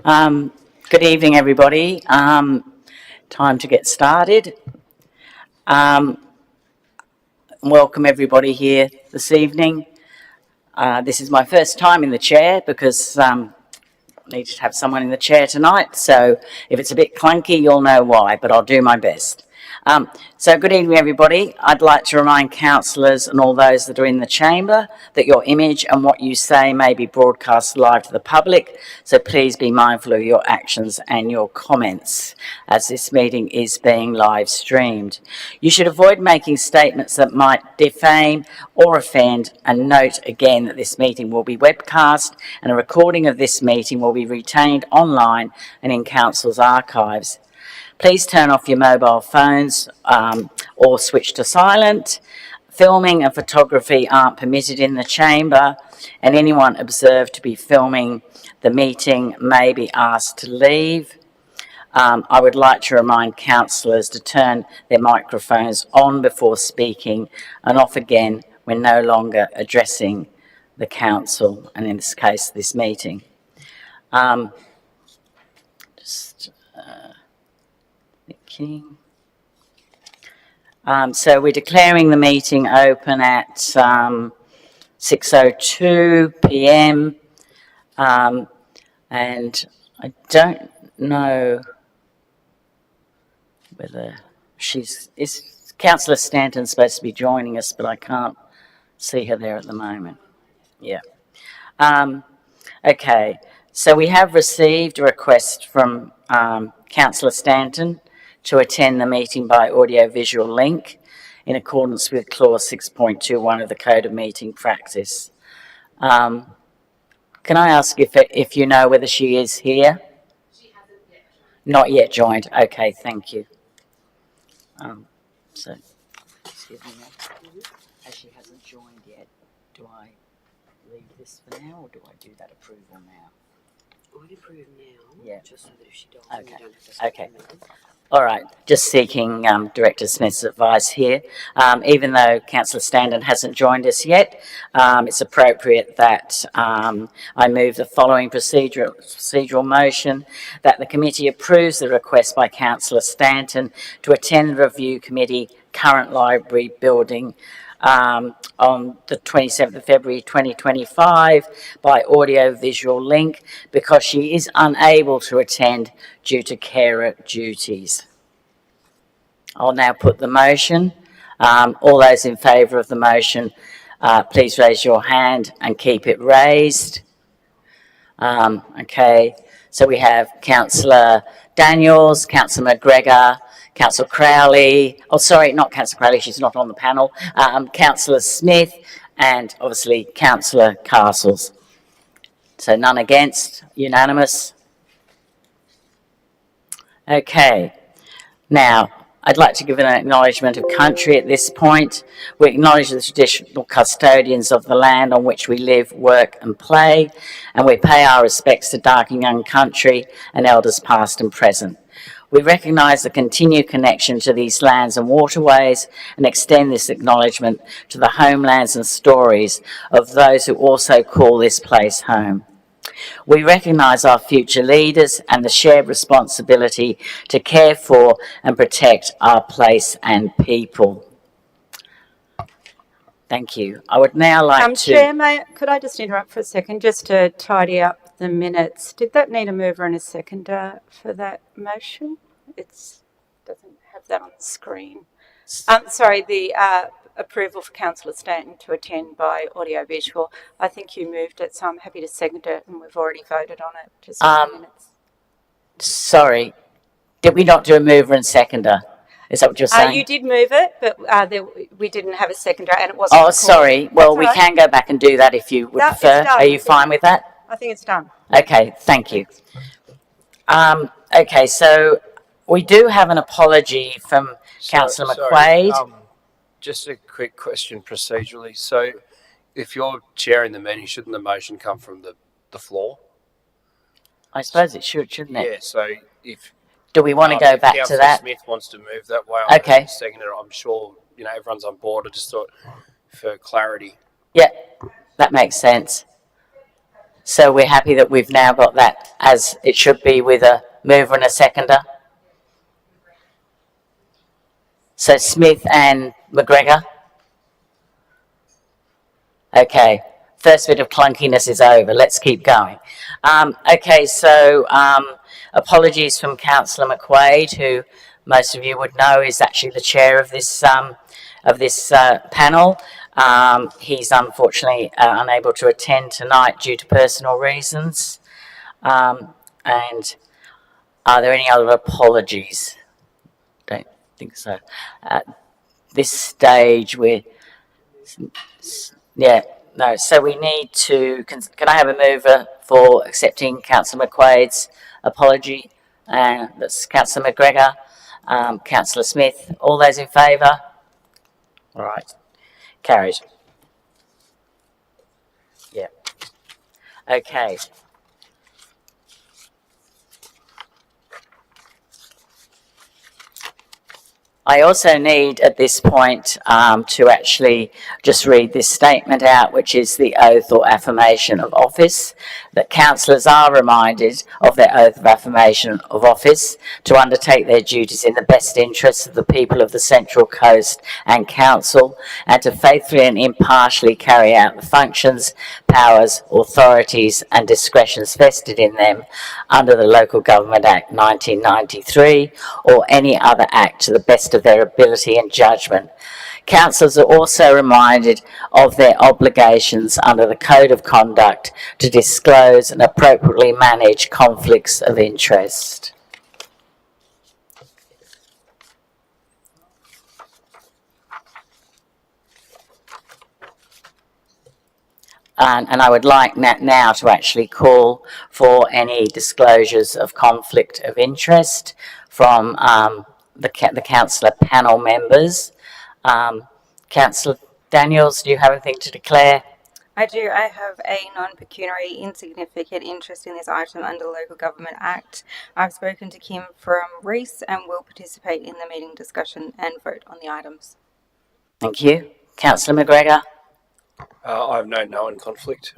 Good evening, everybody. Time to get started. Welcome everybody here this evening. This is my first time in the chair because I need to have someone in the chair tonight. So if it's a bit clunky, you'll know why, but I'll do my best. So good evening, everybody. I'd like to remind councillors and all those that are in the chamber that your image and what you say may be broadcast live to the public. So please be mindful of your actions and your comments as this meeting is being live streamed. You should avoid making statements that might defame or offend, and note again that this meeting will be webcast and a recording of this meeting will be retained online and in council's archives. Please turn off your mobile phones or switch to silent. Filming and photography aren't permitted in the chamber, and anyone observed to be filming the meeting may be asked to leave. I would like to remind councillors to turn their microphones on before speaking and off again when no longer addressing the council, and in this case, this meeting. So we're declaring the meeting open at 6:02 p.m. And I don't know whether is Councillor Stanton supposed to be joining us, but I can't see her there at the moment. Yeah. Okay, so we have received a request from Councillor Stanton to attend the meeting by audio-visual link in accordance with clause 6.21 of the Code of Meeting Practice. Can I ask if you know whether she is here? She hasn't yet joined. Not yet joined. Okay, thank you. So, excuse me, as she hasn't joined yet, do I leave this for now or do I do that approval now? I'd approve now, yeah. Just so that if she does, okay. We don't have to okay. All right, just seeking Director Smith's advice here. Even though Councillor Stanton hasn't joined us yet, it's appropriate that I move the following procedural motion, that the committee approves the request by Councillor Stanton to attend the review committee current library building on the 27th of February 2025 by audio-visual link because she is unable to attend due to carer duties. I'll now put the motion. All those in favour of the motion, please raise your hand and keep it raised. Okay, so we have Councillor Daniels, Councillor McGregor, Councillor Crowley, oh sorry, not Councillor Crowley, she's not on the panel, Councillor Smith and obviously Councillor Castles. So none against, unanimous. Okay, now I'd like to give an acknowledgement of country at this point. We acknowledge the traditional custodians of the land on which we live, work and play, and we pay our respects to Darkinjung country and elders past and present. We recognise the continued connection to these lands and waterways and extend this acknowledgement to the homelands and stories of those who also call this place home. We recognise our future leaders and the shared responsibility to care for and protect our place and people. Thank you. I would now like to... Chair, could I just interrupt for a second just to tidy up the minutes? Did that need a mover and a seconder for that motion? It doesn't have that on the screen. Sorry, the approval for Councillor Stanton to attend by audio-visual. I think you moved it, so I'm happy to second it, and we've already voted on it. Just for minutes. Sorry, did we not do a mover and seconder? Is that what you're saying? You did move it, but we didn't have a seconder, and it wasn't. Oh, sorry. Well, we can go back and do that if you would prefer. Are you fine with that? I think it's done. Okay, thank you. Okay, so we do have an apology from Councillor McQuaid. Just a quick question procedurally. So if you're chairing the meeting, shouldn't the motion come from the floor? I suppose it should, shouldn't it? Yeah, so if... Do we want to go back to that? Smith wants to move that way. Okay. I'm sure, everyone's on board. I just thought for clarity. Yeah, that makes sense. So we're happy that we've now got that as it should be with a mover and a seconder. So Smith and McGregor. Okay, first bit of clunkiness is over. Let's keep going. Okay, so apologies from Councillor McQuaid, who most of you would know is actually the chair of this panel. He's unfortunately unable to attend tonight due to personal reasons. And are there any other apologies? Don't think so. At this stage, so we need to, can I have a mover for accepting Councillor McQuaid's apology? That's Councillor McGregor, Councillor Smith. All those in favour? All right. Carried. Yeah. Okay. I also need at this point to actually just read this statement out, which is the oath or affirmation of office, that councillors are reminded of their oath of affirmation of office to undertake their duties in the best interests of the people of the Central Coast and Council, and to faithfully and impartially carry out the functions, powers, authorities and discretions vested in them under the Local Government Act 1993 or any other act to the best of their ability and judgment. Councillors are also reminded of their obligations under the Code of Conduct to disclose and appropriately manage conflicts of interest. And I would like now to actually call for any disclosures of conflict of interest from the councillor panel members. Councillor Daniels, do you have anything to declare? I do. I have a non-pecuniary insignificant interest in this item under the Local Government Act. I've spoken to Kim from Reece and will participate in the meeting discussion and vote on the items. Thank you. Councillor McGregor? I have no known conflict.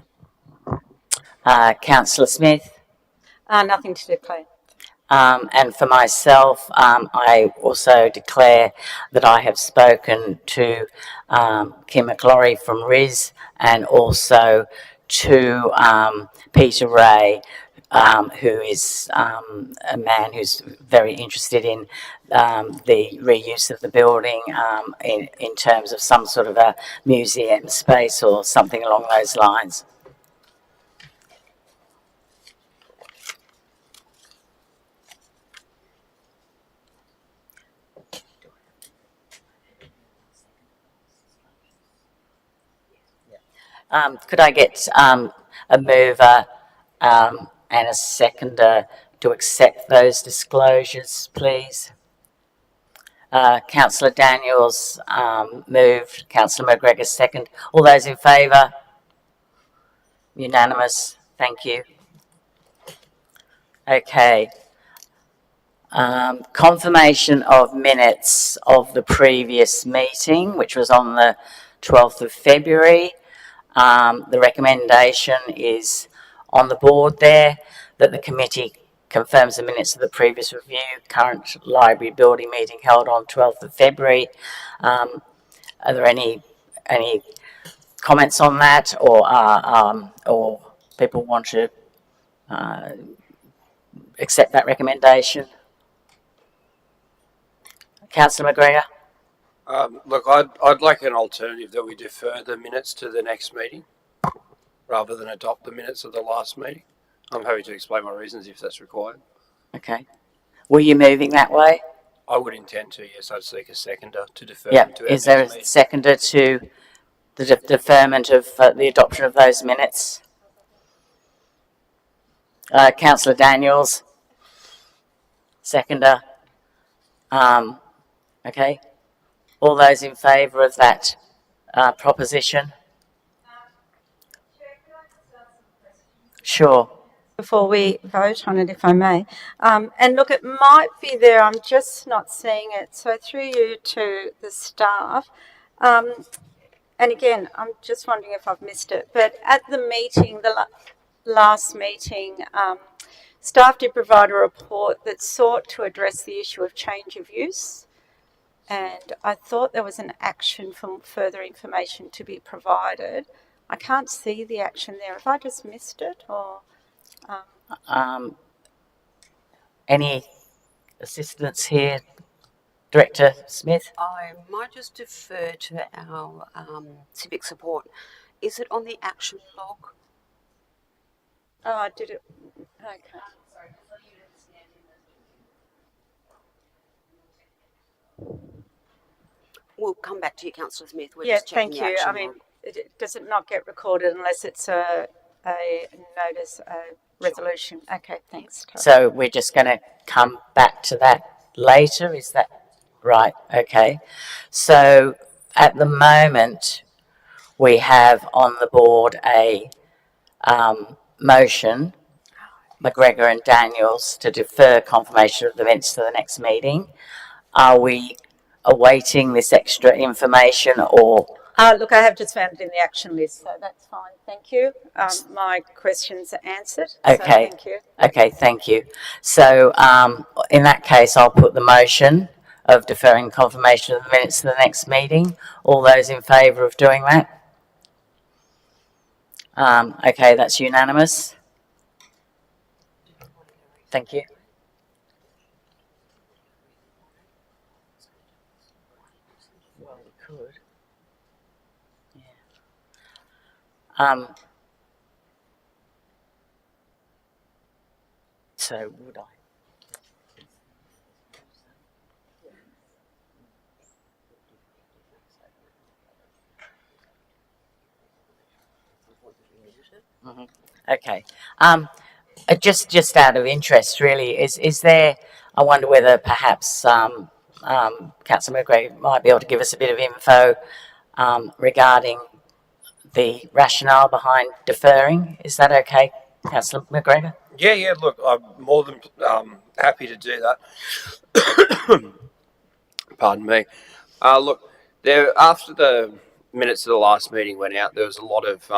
Councillor Smith? Nothing to declare. And for myself, I also declare that I have spoken to Kim McLaurie from RIS and also to Peter Ray, who is a man who's very interested in the reuse of the building in terms of some sort of a museum space or something along those lines. Could I get a mover and a seconder to accept those disclosures, please? Councillor Daniels moved, Councillor McGregor second. All those in favour? Unanimous. Thank you. Okay. Confirmation of minutes of the previous meeting, which was on the 12th of February. The recommendation is on the board there that the committee confirms the minutes of the previous review, current library building meeting held on 12th of February. Are there any comments on that, or people want to accept that recommendation? Councillor McGregor? Look, I'd like an alternative that we defer the minutes to the next meeting rather than adopt the minutes of the last meeting. I'm happy to explain my reasons if that's required. Okay. Were you moving that way? I would intend to, yes. I'd seek a seconder to defer Yeah. to our Is there a next meeting. seconder to the deferment of the adoption of those minutes? Councillor Daniels? Seconder? Okay. All those in favour of that proposition? Sure. Before we vote on it, if I may. And look, it might be there, I'm just not seeing it. So through you to the staff. And again, I'm just wondering if I've missed it. But at the meeting, last meeting, staff did provide a report that sought to address the issue of change of use. And I thought there was an action for further information to be provided. I can't see the action there. Have I just missed it, or? Any assistance here, Director Smith? I might just defer to our civic support. Is it on the action log? Oh, did it? Okay. We'll come back to you, Councillor Smith. We're Yeah, just checking thank the you. action I mean, log. does it not get recorded unless it's a notice, a resolution? Okay, thanks. Tara. So we're just going to come back to that later, is that right? Okay. So at the moment, we have on the board a motion, McGregor and Daniels, to defer confirmation of the minutes to the next meeting. Are we awaiting this extra information, or? Look, I have just found it in the action list, so that's fine. Thank you. My questions are answered. So Okay. thank you. Okay, thank you. So in that case, I'll put the motion of deferring confirmation of the minutes to the next meeting. All those in favour of doing that? Okay, that's unanimous. Thank you. Well, we could. Yeah. So would I? Mhm. Okay. Just out of interest, really, is there? I wonder whether perhaps Councillor McGregor might be able to give us a bit of info regarding the rationale behind deferring. Is that okay, Councillor McGregor? Yeah, look, I'm more than happy to do that. Pardon me. Look, after the minutes of the last meeting went out, there was a lot of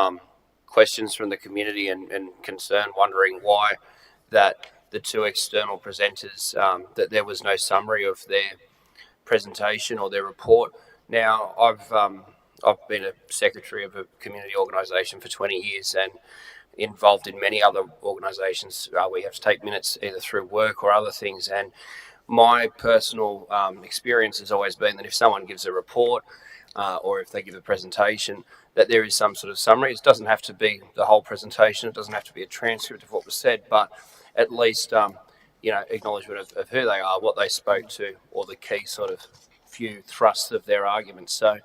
questions from the community and concern, wondering why that the two external presenters, that there was no summary of their presentation or their report. Now, I've been a secretary of a community organisation for 20 years and involved in many other organisations. We have to take minutes either through work or other things, and my personal experience has always been that if someone gives a report or if they give a presentation, that there is some sort of summary. It doesn't have to be the whole presentation. It doesn't have to be a transcript of what was said, but at least acknowledgement of who they are, what they spoke to, or the key sort of few thrusts of their arguments. So,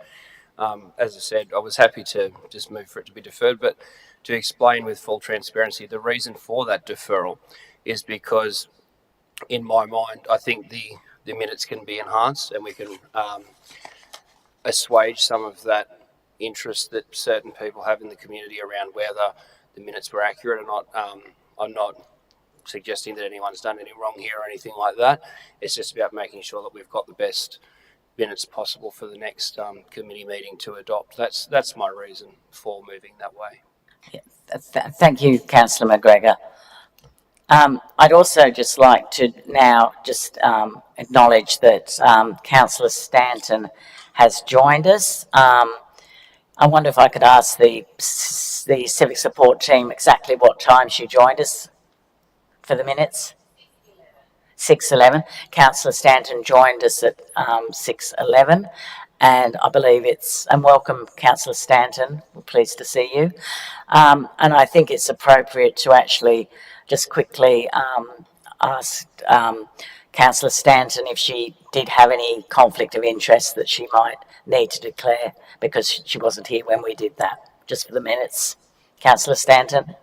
as I said, I was happy to just move for it to be deferred, but to explain with full transparency, the reason for that deferral is because, in my mind, I think the minutes can be enhanced and we can assuage some of that interest that certain people have in the community around whether the minutes were accurate or not. I'm not suggesting that anyone's done any wrong here or anything like that. It's just about making sure that we've got the best minutes possible for the next committee meeting to adopt. That's my reason for moving that way. Thank you, Councillor McGregor. I'd also just like to now just acknowledge that Councillor Stanton has joined us. I wonder if I could ask the civic support team exactly what time she joined us for the minutes. 6:11. Councillor Stanton joined us at 6:11, and I believe and welcome, Councillor Stanton. We're pleased to see you. And I think it's appropriate to actually just quickly ask Councillor Stanton if she did have any conflict of interest that she might need to declare, because she wasn't here when we did that, just for the minutes. Councillor Stanton?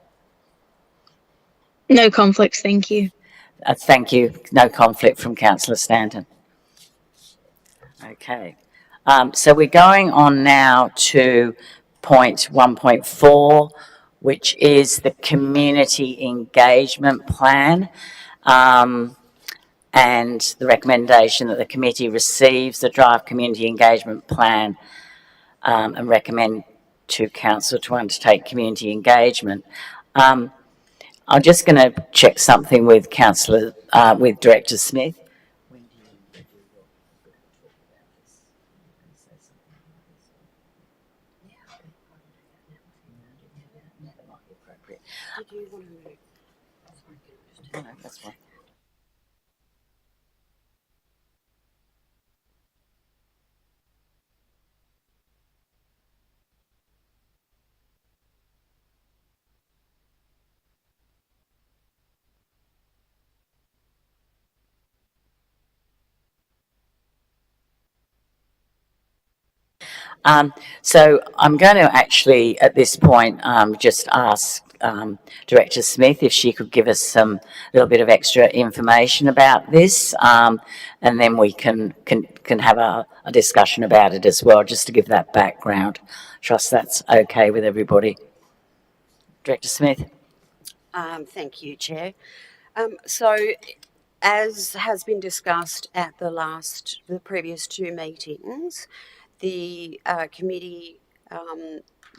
No conflicts, thank you. Thank you. No conflict from Councillor Stanton. Okay. So we're going on now to point 1.4, which is the community engagement plan, and the recommendation that the committee receives the draft community engagement plan and recommend to council to undertake community engagement. I'm just going to check something with with Director Smith. Did you want to? No, that's fine. So I'm going to actually, at this point, just ask Director Smith if she could give us some little bit of extra information about this, and then we can have a discussion about it as well, just to give that background. Trust that's okay with everybody. Director Smith. Thank you, Chair. So, as has been discussed at the previous two meetings, the committee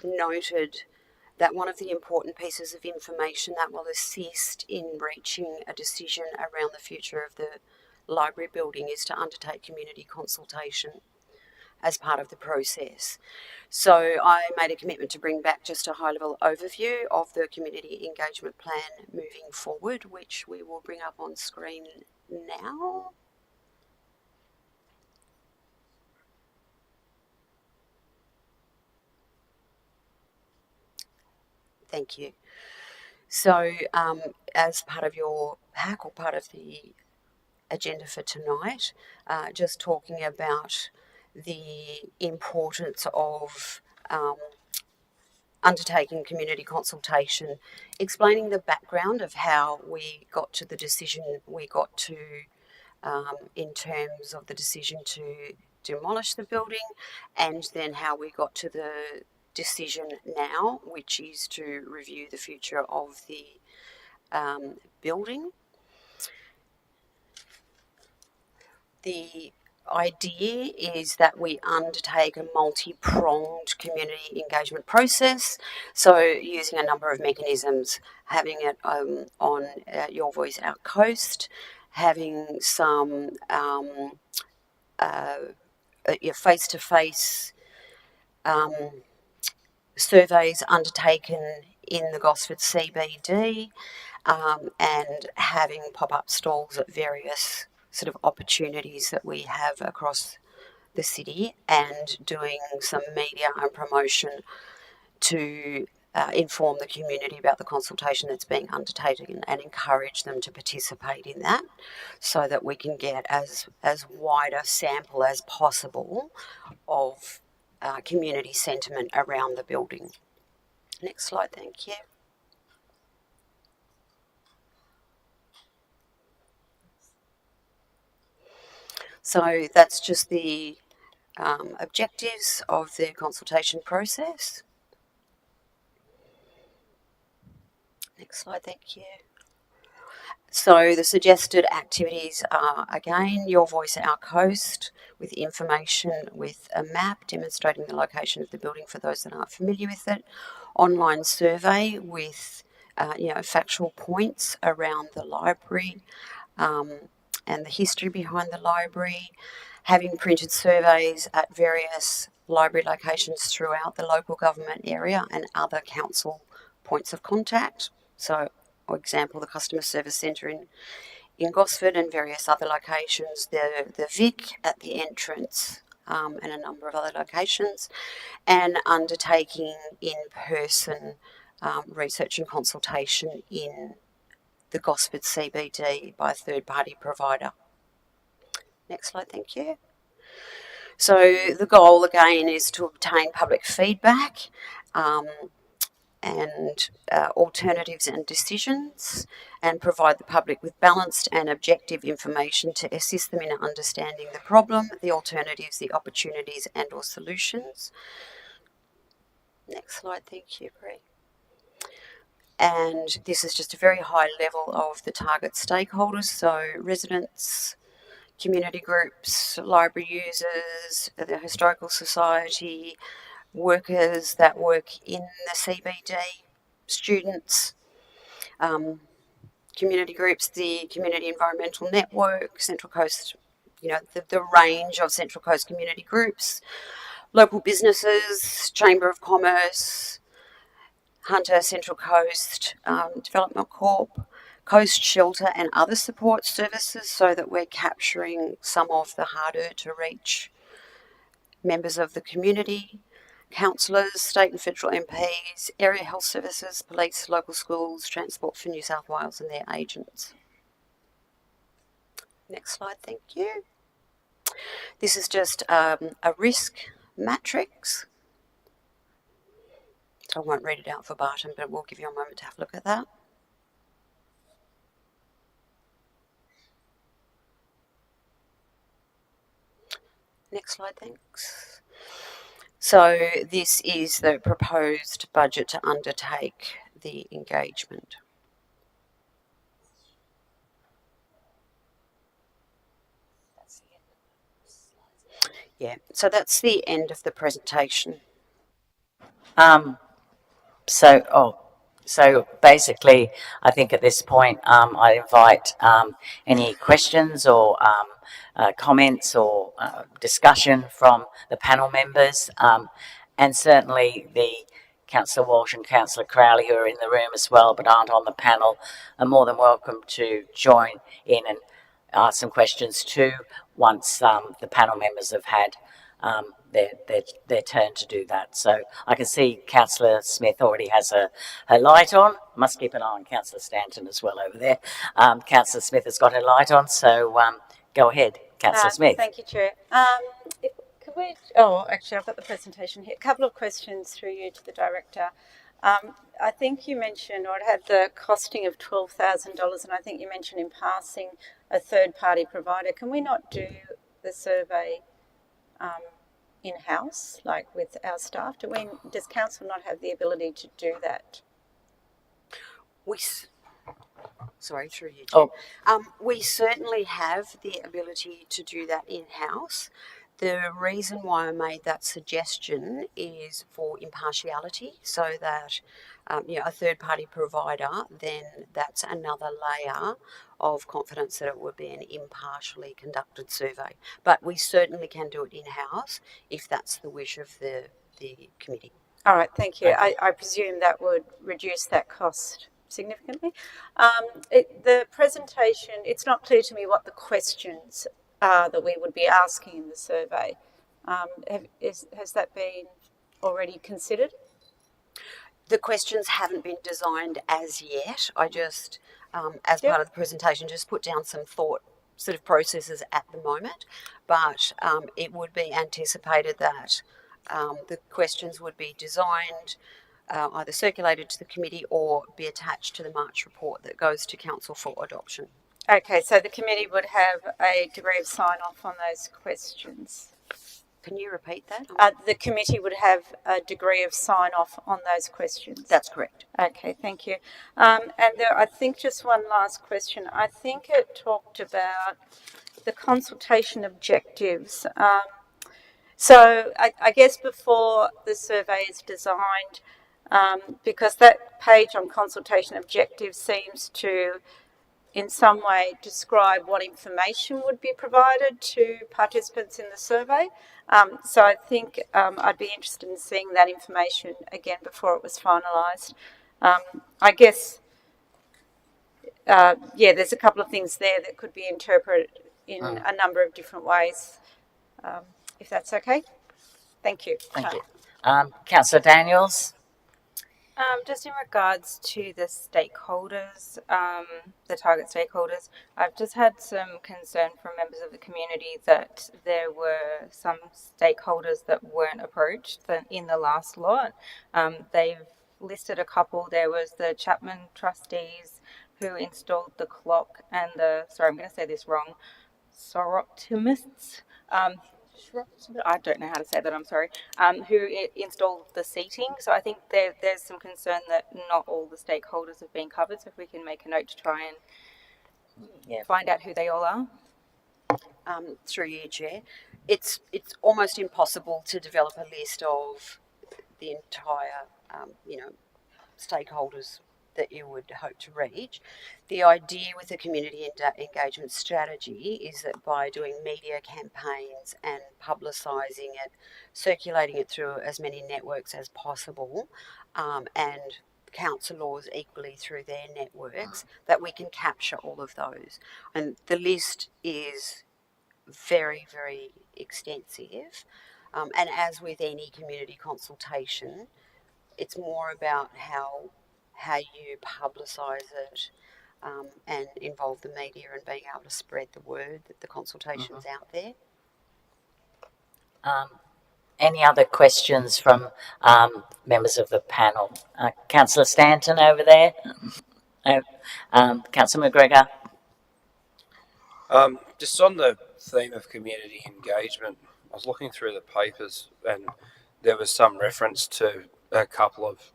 noted that one of the important pieces of information that will assist in reaching a decision around the future of the library building is to undertake community consultation as part of the process. So I made a commitment to bring back just a high-level overview of the community engagement plan moving forward, which we will bring up on screen now. Thank you. So as part of your pack or part of the agenda for tonight, just talking about the importance of undertaking community consultation, explaining the background of how we got to the decision we got to in terms of the decision to demolish the building, and then how we got to the decision now, which is to review the future of the building. The idea is that we undertake a multi-pronged community engagement process, so using a number of mechanisms, having it on Your Voice Outcoast, having some face-to-face surveys undertaken in the Gosford CBD, and having pop-up stalls at various sort of opportunities that we have across the city, and doing some media and promotion to inform the community about the consultation that's being undertaken and encourage them to participate in that, so that we can get as wide a sample as possible of community sentiment around the building. Next slide, thank you. So that's just the objectives of the consultation process. Next slide, thank you. So the suggested activities are, again, Your Voice Outcoast, with information with a map demonstrating the location of the building for those that aren't familiar with it. Online survey with factual points around the library and the history behind the library. Having printed surveys at various library locations throughout the local government area and other council points of contact. So, for example, the Customer Service Centre in Gosford and various other locations, the Vic at the entrance, and a number of other locations, and undertaking in-person research and consultation in the Gosford CBD by a third-party provider. Next slide, thank you. So the goal, again, is to obtain public feedback and alternatives and decisions, and provide the public with balanced and objective information to assist them in understanding the problem, the alternatives, the opportunities and or solutions. Next slide, thank you, Brie. And this is just a very high level of the target stakeholders, so residents, community groups, library users, the Historical Society, workers that work in the CBD, students, Community groups, the Community Environmental Network, Central Coast, the range of Central Coast community groups, local businesses, Chamber of Commerce, Hunter Central Coast Development Corp, Coast Shelter and other support services, so that we're capturing some of the harder to reach members of the community, councillors, state and federal MPs, area health services, police, local schools, Transport for New South Wales and their agents. Next slide, thank you. This is just a risk matrix. So I won't read it out verbatim, but we'll give you a moment to have a look at that. Next slide, thanks. So this is the proposed budget to undertake the engagement. Yeah, so that's the end of the presentation. So basically, I think at this point, I invite any questions or comments or discussion from the panel members, and certainly the Councillor Walsh and Councillor Crowley, who are in the room as well but aren't on the panel, are more than welcome to join in and ask some questions too once the panel members have had their turn to do that. So I can see Councillor Smith already has her light on. Must keep an eye on Councillor Stanton as well over there. Councillor Smith has got her light on, so go ahead, Councillor Smith. Thank you, Chair. Actually, I've got the presentation here. A couple of questions through you to the Director. I think you mentioned, or it had the costing of $12,000, and I think you mentioned in passing a third-party provider. Can we not do the survey in-house, like with our staff? Does council not have the ability to do that? Sorry, through you. Oh. We certainly have the ability to do that in-house. The reason why I made that suggestion is for impartiality, so that a third-party provider, then that's another layer of confidence that it would be an impartially conducted survey. But we certainly can do it in-house if that's the wish of the committee. All right, thank you. Okay. I presume that would reduce that cost significantly. The presentation, it's not clear to me what the questions are that we would be asking in the survey. Has that been already considered? The questions haven't been designed as yet. I just, as part of the presentation, just put down some thought sort of processes at the moment, but it would be anticipated that the questions would be designed, either circulated to the committee or be attached to the March report that goes to council for adoption. Okay, so the committee would have a degree of sign-off on those questions. Can you repeat that? The committee would have a degree of sign-off on those questions. That's correct. Okay, thank you. And there, I think just one last question. I think it talked about the consultation objectives. So I guess before the survey is designed, because that page on consultation objectives seems to in some way describe what information would be provided to participants in the survey. So I think I'd be interested in seeing that information again before it was finalised. I guess, there's a couple of things there that could be interpreted in a number of different ways, if that's okay. Thank you. Thank you. Councillor Daniels? Just in regards to the stakeholders, the target stakeholders, I've just had some concern from members of the community that there were some stakeholders that weren't approached in the last lot. They've listed a couple. There was the Chapman trustees who installed the clock and I'm going to say this wrong, soroptimists. I don't know how to say that, I'm sorry, who installed the seating. So I think there's some concern that not all the stakeholders have been covered. So if we can make a note to try and find out who they all are. Through you, Chair. It's almost impossible to develop a list of the entire, stakeholders that you would hope to reach. The idea with the community engagement strategy is that by doing media campaigns and publicising it, circulating it through as many networks as possible, and councillors equally through their networks, that we can capture all of those. And the list is very, very extensive. And as with any community consultation, it's more about how you publicise it, and involve the media and being able to spread the word that the consultation's out there. Any other questions from members of the panel? Councillor Stanton over there. Councillor McGregor. Just on the theme of community engagement, I was looking through the papers and there was some reference to a couple of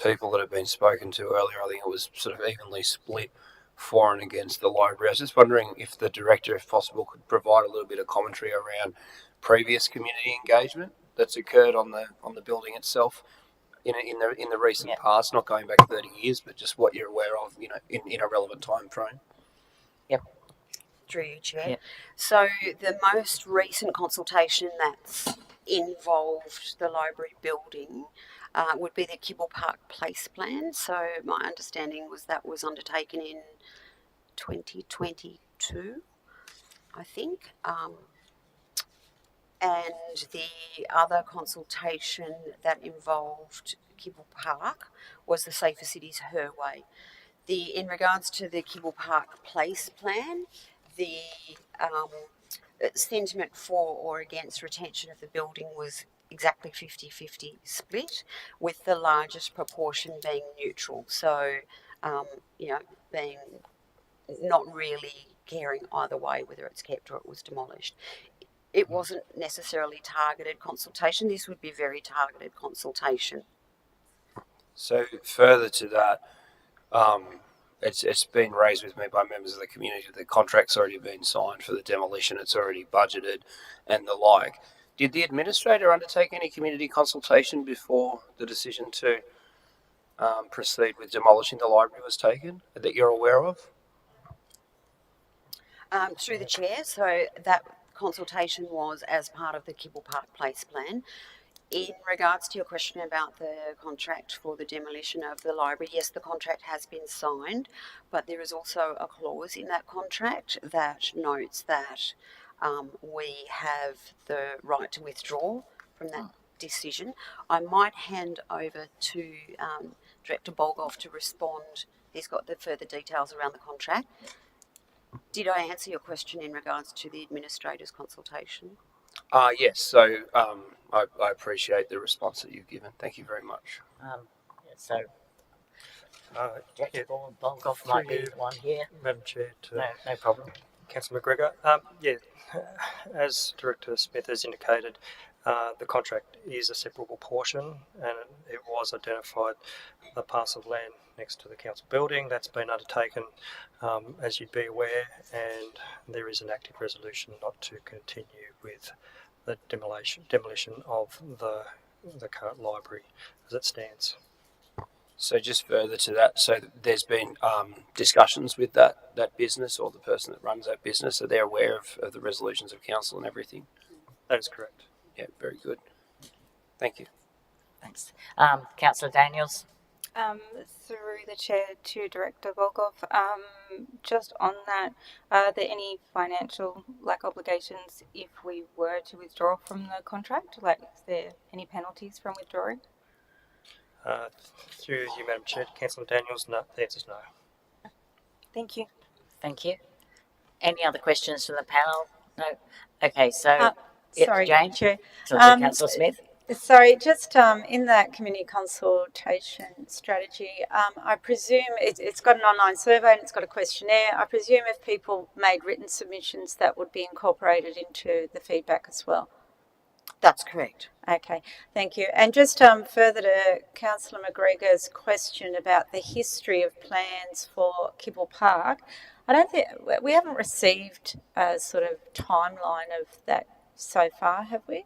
people that have been spoken to earlier. I think it was sort of evenly split for and against the library. I was just wondering if the director, if possible, could provide a little bit of commentary around previous community engagement that's occurred on the building itself in the recent past, not going back 30 years, but just what you're aware of, in a relevant time frame. Through you, Chair. Yep. So the most recent consultation that's involved the library building would be the Kibble Park Place Plan. So my understanding was that was undertaken in 2022, I think. And the other consultation that involved Kibble Park was the Safer Cities Her Way. In regards to the Kibble Park Place Plan, the sentiment for or against retention of the building was exactly 50-50 split, with the largest proportion being neutral. So, being not really caring either way whether it's kept or it was demolished. It wasn't necessarily targeted consultation. This would be very targeted consultation. So further to that, it's been raised with me by members of the community that the contract's already been signed for the demolition, it's already budgeted and the like. Did the administrator undertake any community consultation before the decision to proceed with demolishing the library was taken, that you're aware of? Through the chair, so that consultation was as part of the Kibble Park Place Plan. In regards to your question about the contract for the demolition of the library, yes, the contract has been signed, but there is also a clause in that contract that notes that we have the right to withdraw from that decision. I might hand over to Director Bolgoff to respond. He's got the further details around the contract. Did I answer your question in regards to the administrator's consultation? Yes. So I appreciate the response that you've given. Thank you very much. So Director Bolgoff might be one here. Madam Chair, No problem. Councillor McGregor. As Director Smith has indicated, the contract is a separable portion, and it was identified a parcel of land next to the council building that's been undertaken, as you'd be aware, and there is an active resolution not to continue with the demolition of the current library as it stands. So just further to that, so there's been discussions with that business or the person that runs that business. Are they aware of the resolutions of council and everything? That is correct. Yeah, very good. Thank you. Thanks. Councillor Daniels. Through the chair to Director Volkov, just on that, are there any financial obligations if we were to withdraw from the contract? Is there any penalties from withdrawing? Through you, Madam Chair, Councillor Daniels, no, the answer is no. Thank you. Thank you. Any other questions from the panel? No. Okay, so Sorry, Jane. Chair. Councillor Smith. Sorry, just in that community consultation strategy, I presume it's got an online survey and it's got a questionnaire. I presume if people made written submissions, that would be incorporated into the feedback as well. That's correct. Okay, thank you. And just further to Councillor McGregor's question about the history of plans for Kibble Park, I don't think we haven't received a sort of timeline of that so far, have we?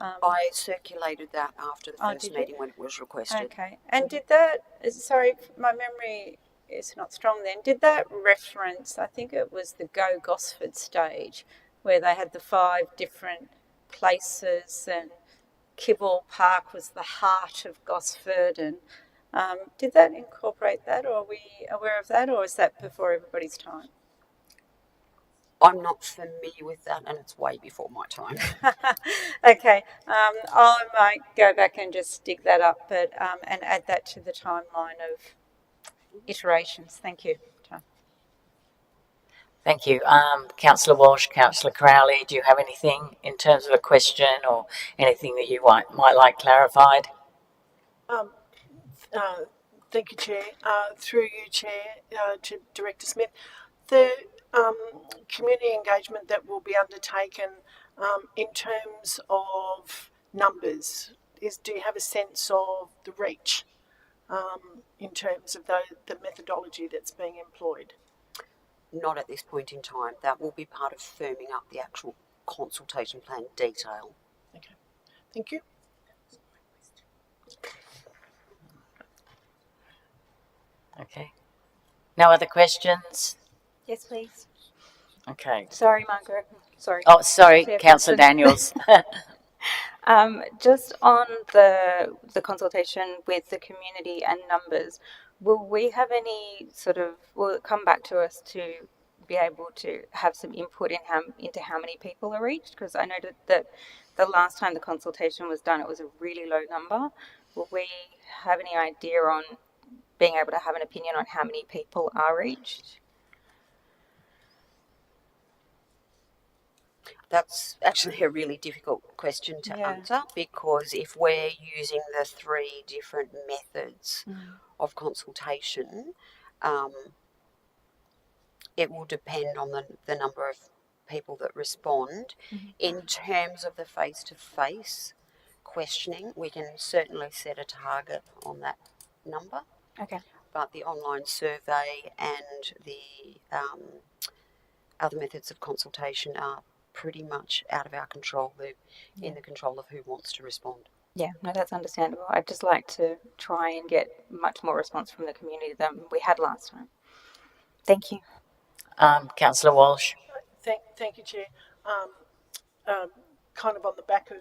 I circulated that after the Oh, first did you? meeting when it was requested. Okay. And did that, sorry, my memory is not strong then, did that reference, I think it was the Go Gosford stage, where they had the 5 different places and Kibble Park was the heart of Gosford, and did that incorporate that, or are we aware of that, or is that before everybody's time? I'm not familiar with that, and it's way before my time. Okay, I might go back and just dig that up, but and add that to the timeline of iterations. Thank you, Tom. Thank you. Councillor Walsh, Councillor Crowley, do you have anything in terms of a question or anything that you might like clarified? Uh, Thank you, Chair. Through you, Chair, to Director Smith, the community engagement that will be undertaken in terms of numbers, do you have a sense of the reach in terms of the methodology that's being employed? Not at this point in time. That will be part of firming up the actual consultation plan detail. Okay, thank you. Okay. No other questions? Yes, please. Okay. Sorry, Margaret. Sorry. Oh, sorry, Chairperson. Councillor Daniels. Just on the consultation with the community and numbers, will we have any sort of, will it come back to us to be able to have some input into how many people are reached? Because I noted that the last time the consultation was done, it was a really low number. Will we have any idea on being able to have an opinion on how many people are reached? That's actually a really difficult question to answer, because if we're using the 3 different methods of consultation, it will depend on the number of people that respond. In terms of the face-to-face questioning, we can certainly set a target on that number. Okay. But the online survey and the other methods of consultation are pretty much out of our control. They're in the control of who wants to respond. Yeah, no, that's understandable. I'd just like to try and get much more response from the community than we had last time. Thank you. Councillor Walsh. Thank you, Chair. Kind of on the back of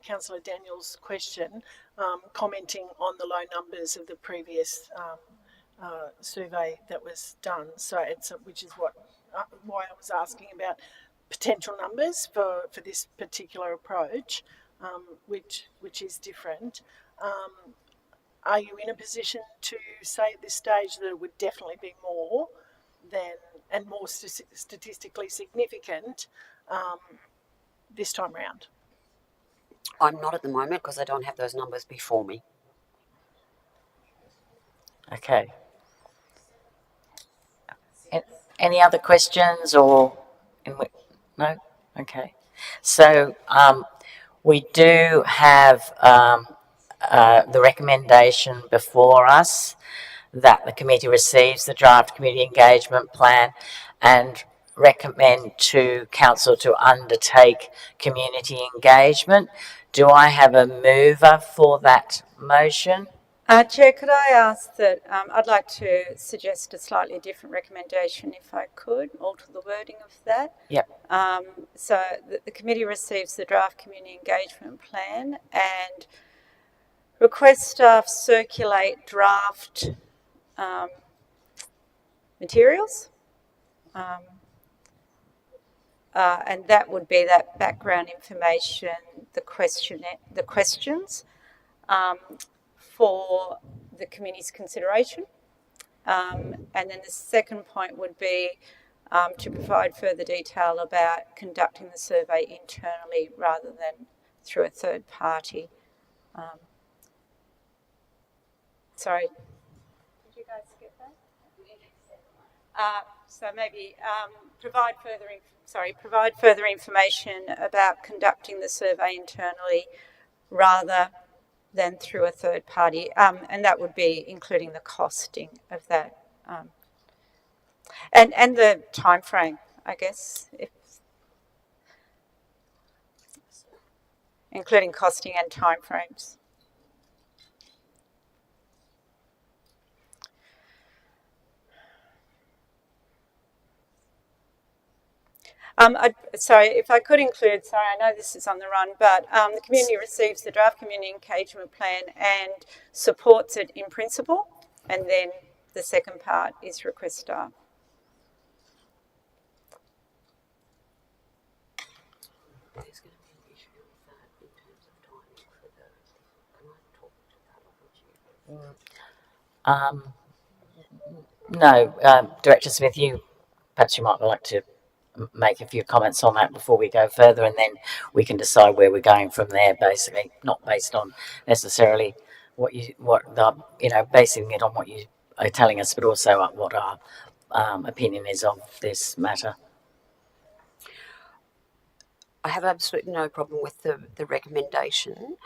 Councillor Daniels' question, commenting on the low numbers of the previous survey that was done. So which is why I was asking about potential numbers for this particular approach, which is different. Are you in a position to say at this stage that it would definitely be more than, and more statistically significant this time round? I'm not at the moment, because I don't have those numbers before me. Okay. Any other questions or no? Okay. So we do have the recommendation before us that the committee receives the draft community engagement plan and recommend to council to undertake community engagement. Do I have a mover for that motion? Chair, could I ask that I'd like to suggest a slightly different recommendation, if I could, alter the wording of that. Yep. So the committee receives the draft community engagement plan and request staff circulate draft materials. And that would be that background information, the questions for the committee's consideration. And then the second point would be to provide further detail about conducting the survey internally rather than through a third party. Sorry. Did you guys get that? So maybe provide further information about conducting the survey internally rather than through a third party, and that would be including the costing of that, and the time frame, I guess. including costing and timeframes. Sorry, if I could include, sorry, I know this is on the run, but the community receives the draft community engagement plan and supports it in principle, and then the second part is request staff. No, Director Smith, perhaps you might like to make a few comments on that before we go further, and then we can decide where we're going from there. Basically, not based on necessarily basing it on what you are telling us, but also what our opinion is of this matter. I have absolutely no problem with the recommendation.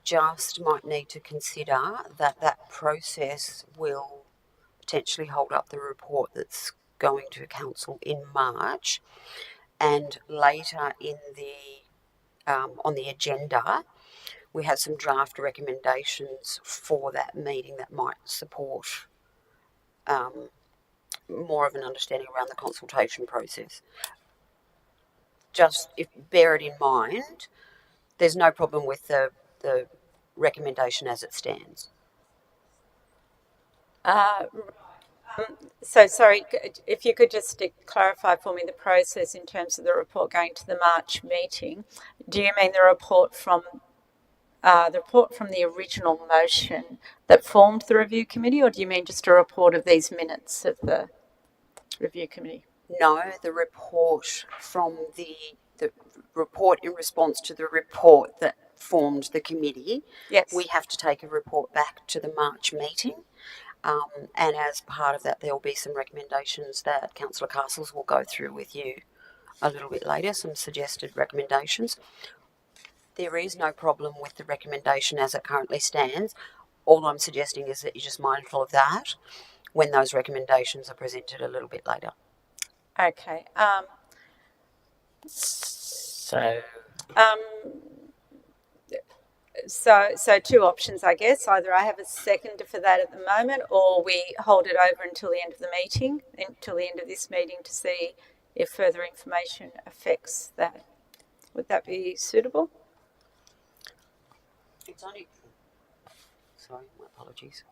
Just might need to consider that process will potentially hold up the report that's going to council in March, and later in the on the agenda we have some draft recommendations for that meeting that might support more of an understanding around the consultation process. Just bear it in mind. There's no problem with the recommendation as it stands. So sorry, if you could just clarify for me the process in terms of the report going to the March meeting. Do you mean the report from the original motion that formed the review committee, or do you mean just a report of these minutes of the review committee? No, the report from the report in response to the report that formed the committee. Yes. We have to take a report back to the March meeting. And as part of that, there will be some recommendations that Councillor Castles will go through with you a little bit later, some suggested recommendations. There is no problem with the recommendation as it currently stands. All I'm suggesting is that you're just mindful of that when those recommendations are presented a little bit later. Okay. So two options, I guess. Either I have a seconder for that at the moment, or we hold it over until the end of the meeting, until the end of this meeting, to see if further information affects that. Would that be suitable? It's only, sorry, my apologies.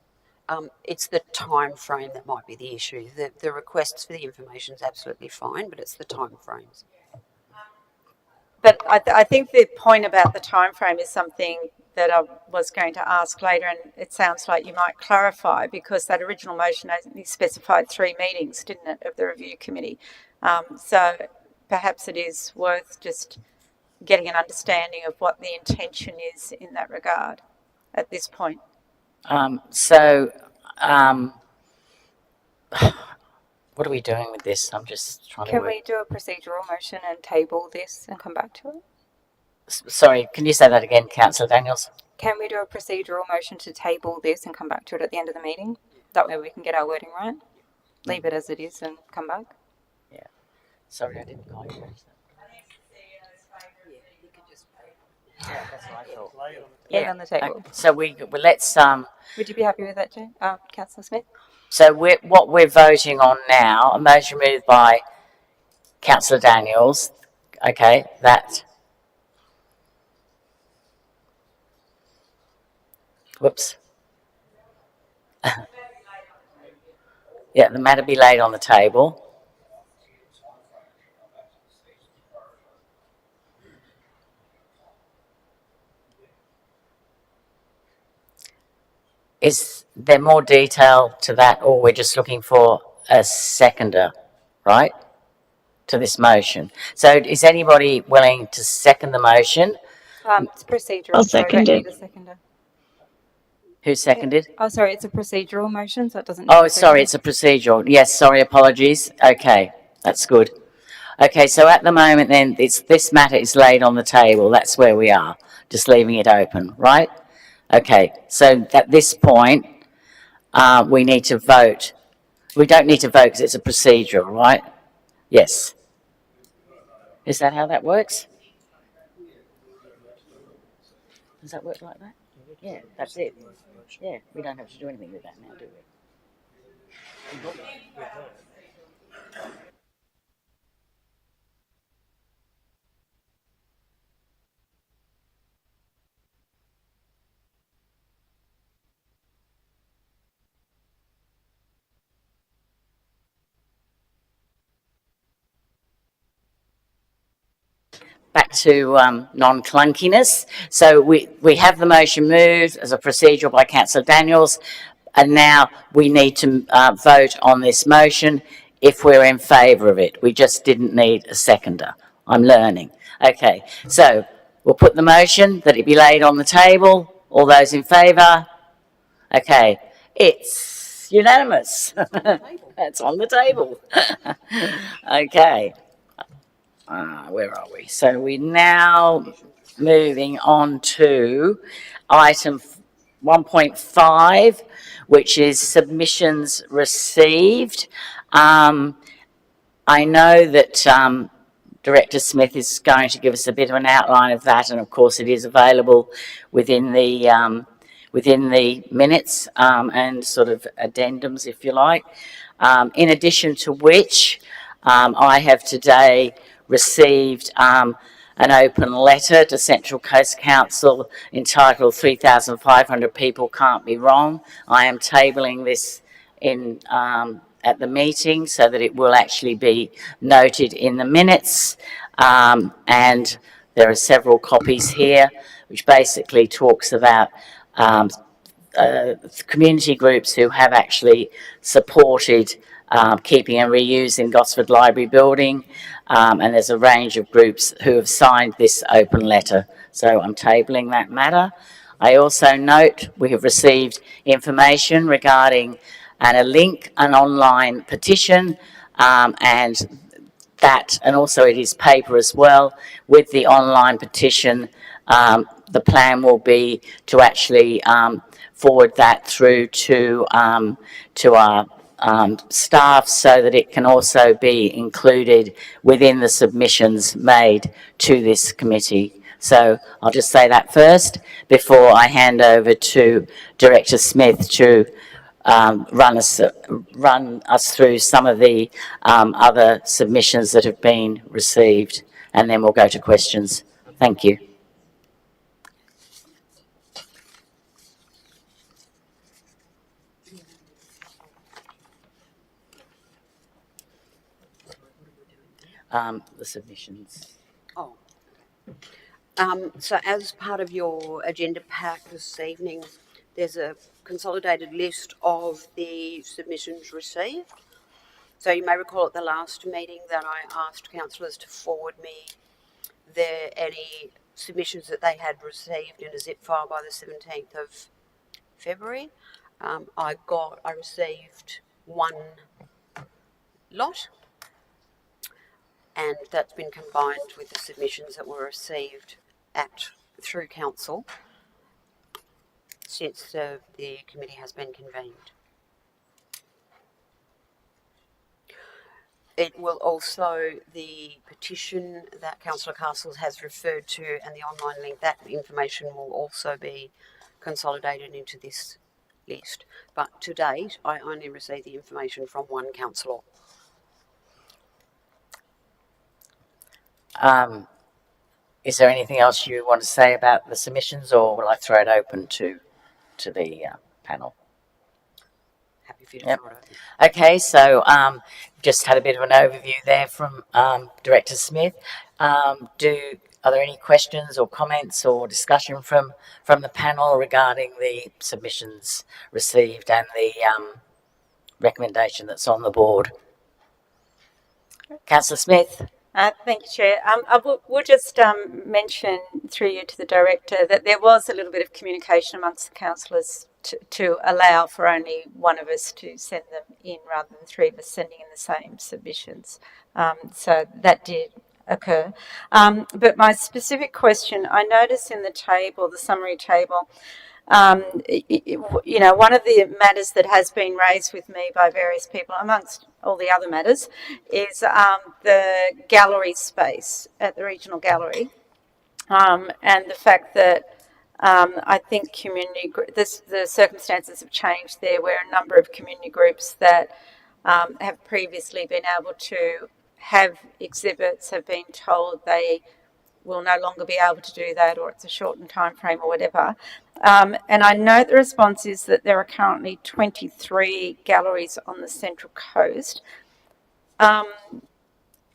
It's the time frame that might be the issue. The requests for the information is absolutely fine, but it's the time frames. But I think the point about the time frame is something that I was going to ask later, and it sounds like you might clarify, because that original motion only specified 3 meetings, didn't it, of the review committee? So perhaps it is worth just getting an understanding of what the intention is in that regard at this point. What are we doing with this? I'm just trying Can to we do a procedural motion and table this and come back to it? Sorry, can you say that again, Councillor Daniels? Can we do a procedural motion to table this and come back to it at the end of the meeting? That way we can get our wording right. Leave it as it is and come back. Yeah. Sorry, I didn't quite catch that. Yeah, that's what I thought. Lay it on the table. Okay. So let's Would you be happy with that, Jane? Councillor Smith? So what we're voting on now, a motion moved by Councillor Daniels. Okay, that. Whoops. Yeah, the matter be laid on the table. Is there more detail to that, or we're just looking for a seconder, right, to this motion? So is anybody willing to second the motion? It's procedural. I'll so I second don't it. need a seconder. Who seconded? Oh, sorry, it's a procedural motion, so it doesn't. Oh, sorry, it's a procedural. Yes, sorry, apologies. Okay, that's good. Okay, so at the moment then, this matter is laid on the table. That's where we are, just leaving it open, right? Okay, so at this point, we need to vote. We don't need to vote because it's a procedural, right? Yes. Is that how that works? Does that work like that? Yeah, that's it. Yeah, we don't have to do anything with that now, do we? Back to non-clunkiness. So we have the motion moved as a procedural by Councillor Daniels, and now we need to vote on this motion if we're in favour of it. We just didn't need a seconder. I'm learning. Okay, so we'll put the motion that it be laid on the table. All those in favour? Okay, it's unanimous. It's on the table. Okay. Where are we? So we're now moving on to item 1.5, which is submissions received. I know that Director Smith is going to give us a bit of an outline of that, and of course it is available within the minutes and sort of addendums, if you like. In addition to which, I have today received an open letter to Central Coast Council entitled 3,500 People Can't Be Wrong. I am tabling this in at the meeting so that it will actually be noted in the minutes, and there are several copies here which basically talks about community groups who have actually supported keeping and reusing Gosford Library building, and there's a range of groups who have signed this open letter. So I'm tabling that matter. I also note we have received information regarding and a link, an online petition, and also it is paper as well. With the online petition, the plan will be to actually forward that through to our staff so that it can also be included within the submissions made to this committee. So I'll just say that first before I hand over to Director Smith to run us through some of the other submissions that have been received, and then we'll go to questions. Thank you. The submissions. So as part of your agenda pack this evening, there's a consolidated list of the submissions received. So you may recall at the last meeting that I asked councillors to forward me any submissions that they had received in a zip file by the 17th of February. I received one lot, and that's been combined with the submissions that were received through council since the committee has been convened. It will also, the petition that Councillor Castles has referred to and the online link, that information will also be consolidated into this list. But to date, I only received the information from one councillor. Is there anything else you want to say about the submissions, or will I throw it open to the panel? Happy for you to Yep. throw it open. Okay, so just had a bit of an overview there from Director Smith. Are there any questions or comments or discussion from the panel regarding the submissions received and the recommendation that's on the board? Councillor Smith? Thank you, Chair. I will just mention through you to the Director that there was a little bit of communication amongst the councillors to allow for only one of us to send them in rather than three of us sending in the same submissions. So that did occur. But my specific question, I noticed in the table, the summary table, you know, one of the matters that has been raised with me by various people, amongst all the other matters, is the gallery space at the Regional Gallery, and the fact that I think the circumstances have changed there, where a number of community groups that have previously been able to have exhibits have been told they will no longer be able to do that, or it's a shortened time frame or whatever. And I note the response is that there are currently 23 galleries on the Central Coast.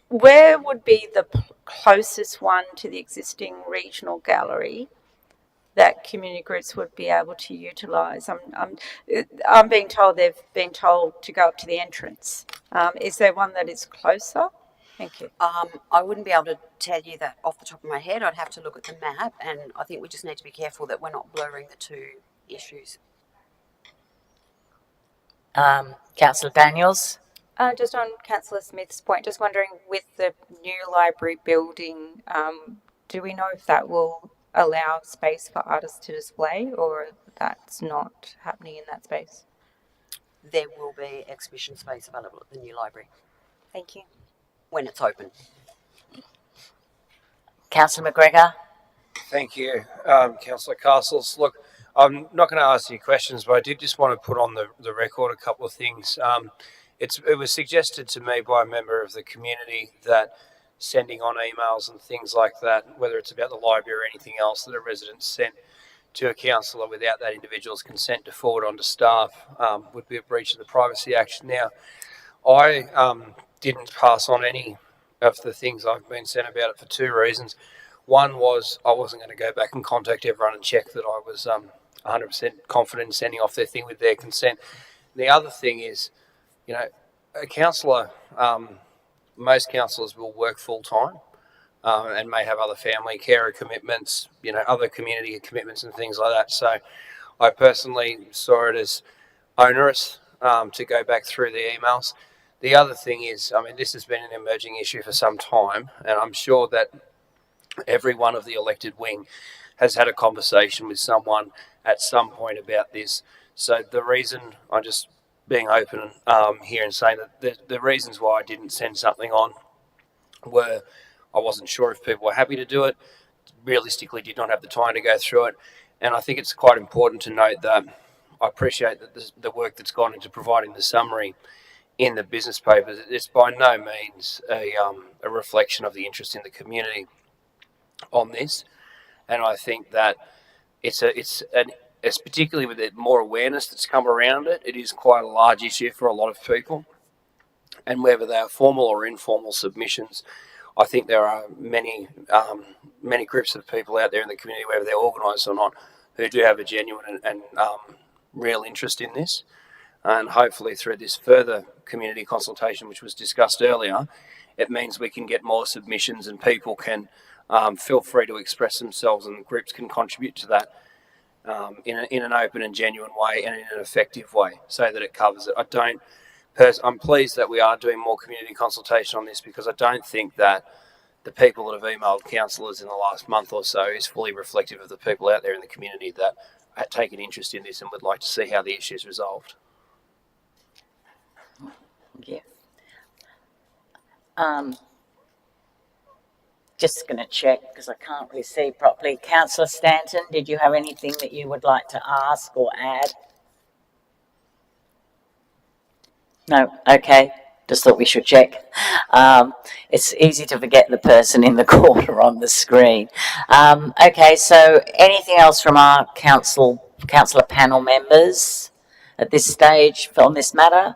Where would be the closest one to the existing regional gallery that community groups would be able to utilise? I'm being told they've been told to go up to the entrance. Is there one that is closer? Thank you. I wouldn't be able to tell you that off the top of my head. I'd have to look at the map, and I think we just need to be careful that we're not blurring the two issues. Councillor Daniels? Just on Councillor Smith's point, just wondering with the new library building, do we know if that will allow space for artists to display, or that's not happening in that space? There will be exhibition space available at the new library Thank you. when it's open. Councillor McGregor? Thank you, Councillor Castles. Look, I'm not going to ask you questions, but I did just want to put on the record a couple of things. It was suggested to me by a member of the community that sending on emails and things like that, whether it's about the library or anything else that a resident sent to a councillor without that individual's consent to forward on to staff, would be a breach of the Privacy Act. Now, I didn't pass on any of the things I've been sent about it for two reasons. One was I wasn't going to go back and contact everyone and check that I was 100% confident in sending off their thing with their consent. The other thing is, you know, a councillor, most councillors will work full time and may have other family carer commitments, you know, other community commitments and things like that. So I personally saw it as onerous to go back through the emails. The other thing is, I mean, this has been an emerging issue for some time, and I'm sure that every one of the elected wing has had a conversation with someone at some point about this. So the reason I'm just being open here and saying that the reasons why I didn't send something on were I wasn't sure if people were happy to do it, realistically did not have the time to go through it, and I think it's quite important to note that I appreciate that the work that's gone into providing the summary in the business papers. It's by no means a reflection of the interest in the community on this, and I think that it's particularly with it more awareness that's come around it. It is quite a large issue for a lot of people, and whether they are formal or informal submissions, I think there are many groups of people out there in the community, whether they're organised or not, who do have a genuine and real interest in this. And hopefully through this further community consultation, which was discussed earlier, it means we can get more submissions and people can feel free to express themselves, and groups can contribute to that in an open and genuine way and in an effective way, so that it covers it. I'm pleased that we are doing more community consultation on this, because I don't think that the people that have emailed councillors in the last month or so is fully reflective of the people out there in the community that take an interest in this and would like to see how the issue is resolved. Yeah. Just going to check because I can't really see properly. Councillor Stanton, did you have anything that you would like to ask or add? No? Okay. Just thought we should check. It's easy to forget the person in the corner on the screen. Okay, so anything else from our councillor panel members at this stage on this matter?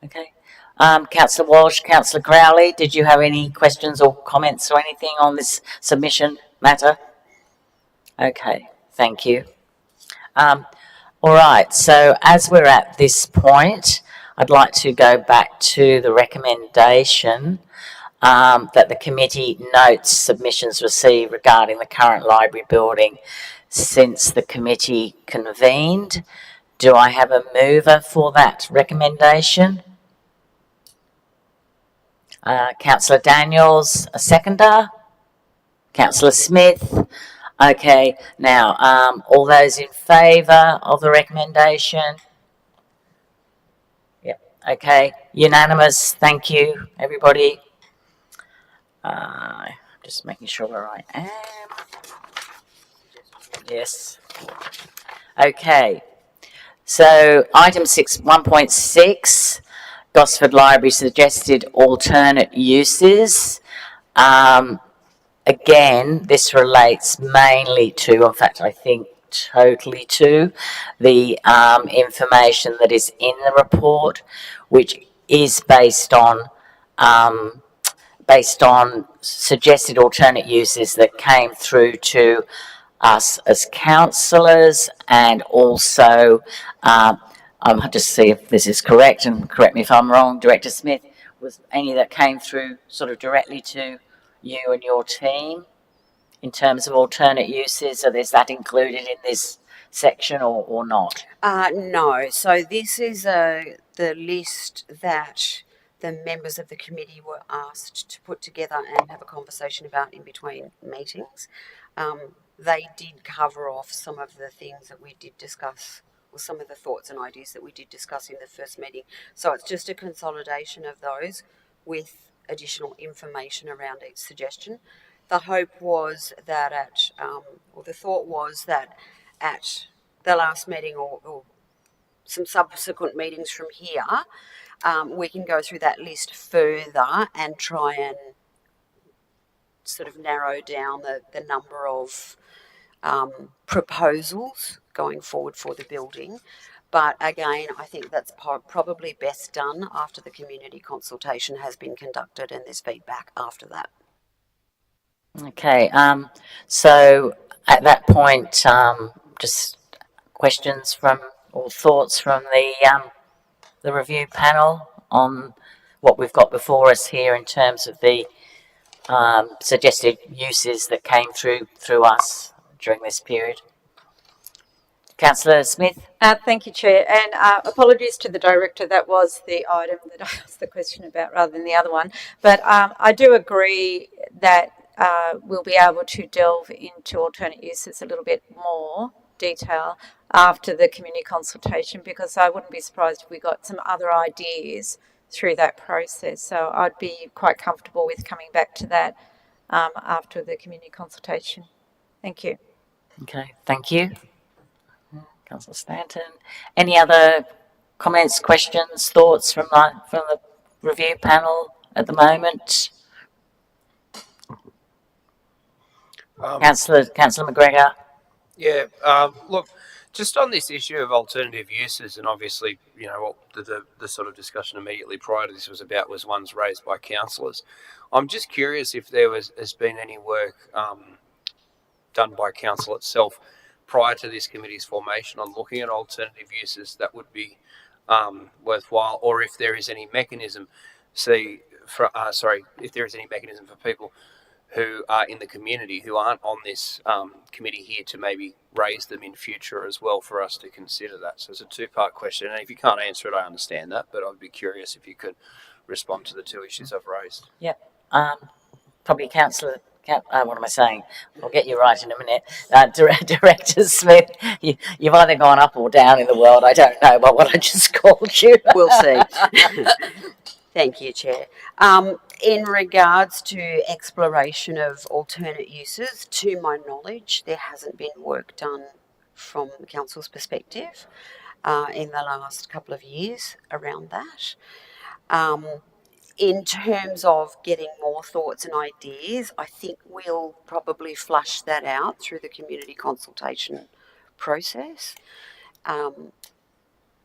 Okay. Councillor Walsh, Councillor Crowley, did you have any questions or comments or anything on this submission matter? Okay, thank you. All right, so as we're at this point, I'd like to go back to the recommendation that the committee notes submissions received regarding the current library building since the committee convened. Do I have a mover for that recommendation? Councillor Daniels, a seconder. Councillor Smith. Okay, now, all those in favour of the recommendation? Yep, okay, unanimous, thank you, everybody. Just making sure where I am. Yes. Okay. So item 1.6, Gosford Library suggested alternate uses. Again, this relates mainly to, in fact, I think totally to the information that is in the report, which is based on suggested alternate uses that came through to us as councillors, and also I'll just see if this is correct, and correct me if I'm wrong, Director Smith, was any that came through sort of directly to you and your team in terms of alternate uses? So is that included in this section or not? No, so this is the list that the members of the committee were asked to put together and have a conversation about in between meetings. They did cover off some of the things that we did discuss, or some of the thoughts and ideas that we did discuss in the first meeting. So it's just a consolidation of those with additional information around each suggestion. The hope was that the thought was that at the last meeting or some subsequent meetings from here, we can go through that list further and try and sort of narrow down the number of proposals going forward for the building. But again, I think that's probably best done after the community consultation has been conducted and there's feedback after that. Okay, so at that point, just questions from or thoughts from the review panel on what we've got before us here in terms of the suggested uses that came through us during this period. Councillor Smith? Thank you, Chair, and apologies to the Director, that was the item that I asked the question about rather than the other one. But I do agree that we'll be able to delve into alternate uses a little bit more detail after the community consultation, because I wouldn't be surprised if we got some other ideas through that process. So I'd be quite comfortable with coming back to that after the community consultation. Thank you. Okay, thank you. Councillor Stanton. Any other comments, questions, thoughts from the review panel at the moment? Councillor McGregor. Yeah, look, just on this issue of alternative uses, and obviously, you know, what the sort of discussion immediately prior to this was about was ones raised by councillors. I'm just curious if has been any work done by council itself prior to this committee's formation on looking at alternative uses that would be worthwhile, or if there is any mechanism, if there is any mechanism for people who are in the community who aren't on this committee here to maybe raise them in future as well for us to consider that. So it's a two-part question, and if you can't answer it, I understand that, but I'd be curious if you could respond to the two issues I've raised. Yep. Probably Councillor. What am I saying? I'll get you right in a minute. Director Smith, you've either gone up or down in the world. I don't know about what I just called you. We'll see. Thank you, Chair. In regards to exploration of alternate uses, to my knowledge, there hasn't been work done from the council's perspective in the last couple of years around that. In terms of getting more thoughts and ideas, I think we'll probably flush that out through the community consultation process.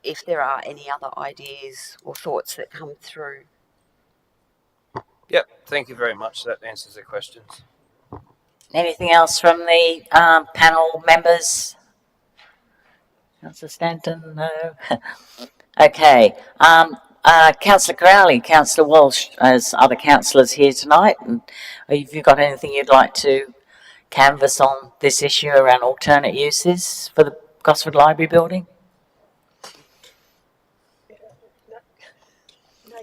If there are any other ideas or thoughts that come through. Yep, thank you very much. That answers the questions. Anything else from the panel members? Councillor Stanton, no. Okay. Councillor Crowley, Councillor Walsh, as other councillors here tonight, and have you got anything you'd like to canvass on this issue around alternate uses for the Gosford Library building?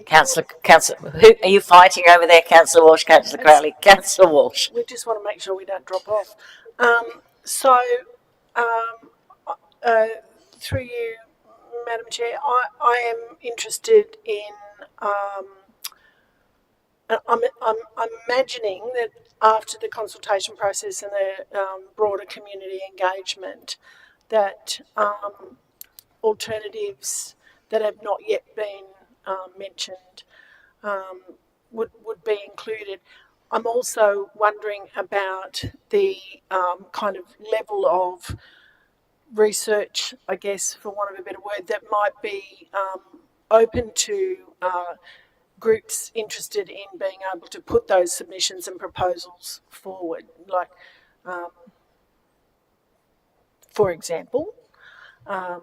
Councillor, who are you fighting over there, Councillor Walsh, Councillor Crowley? Councillor Walsh. We just want to make sure we don't drop off. Through you, Madam Chair, I am interested in. I'm I'm imagining that after the consultation process and the broader community engagement, that alternatives that have not yet been mentioned would be included. I'm also wondering about the kind of level of research, I guess, for want of a better word, that might be open to groups interested in being able to put those submissions and proposals forward. Like, for example, a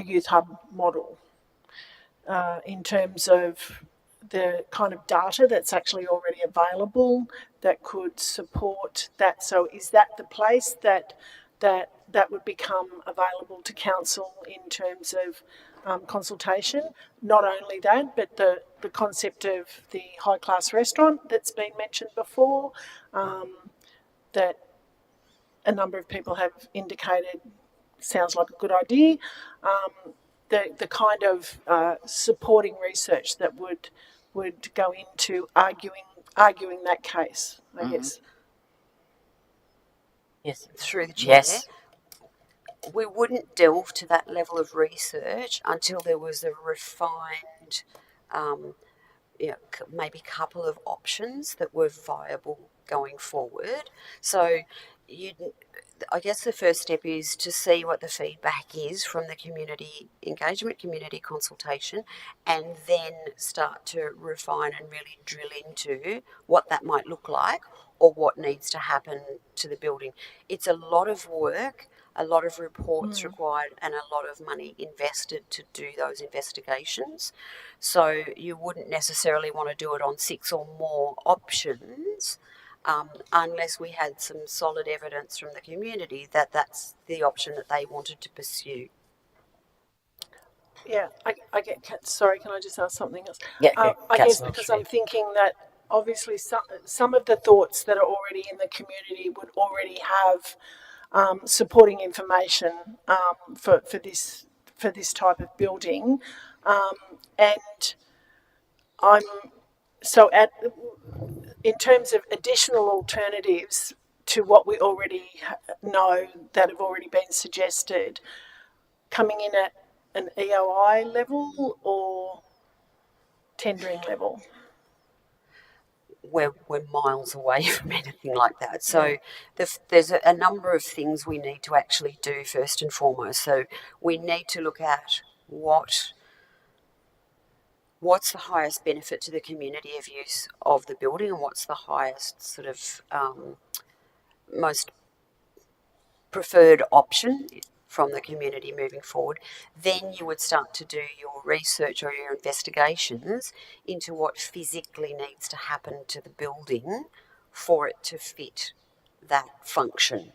youth hub model in terms of the kind of data that's actually already available that could support that. So is that the place that would become available to council in terms of consultation? Not only that, but the concept of the high class restaurant that's been mentioned before, that a number of people have indicated sounds like a good idea. The kind of supporting research that would go into arguing that case, I guess. Yes. Through the chair. Yes. We wouldn't delve to that level of research until there was a refined, maybe couple of options that were viable going forward. So I guess the first step is to see what the feedback is from the community engagement, community consultation, and then start to refine and really drill into what that might look like or what needs to happen to the building. It's a lot of work, a lot of reports required, and a lot of money invested to do those investigations. So you wouldn't necessarily want to do it on 6 or more options unless we had some solid evidence from the community that that's the option that they wanted to pursue. Yeah, I get. Sorry, can I just ask something else? Yeah, I guess Councillor because Sri. I'm thinking that obviously some of the thoughts that are already in the community would already have supporting information for this type of building, and I'm so in terms of additional alternatives to what we already know that have already been suggested, coming in at an EOI level or tendering level? We're miles away from anything like that. So there's a number of things we need to actually do first and foremost. So we need to look at what's the highest benefit to the community of use of the building, and what's the highest sort of most preferred option from the community moving forward. Then you would start to do your research or your investigations into what physically needs to happen to the building for it to fit that function.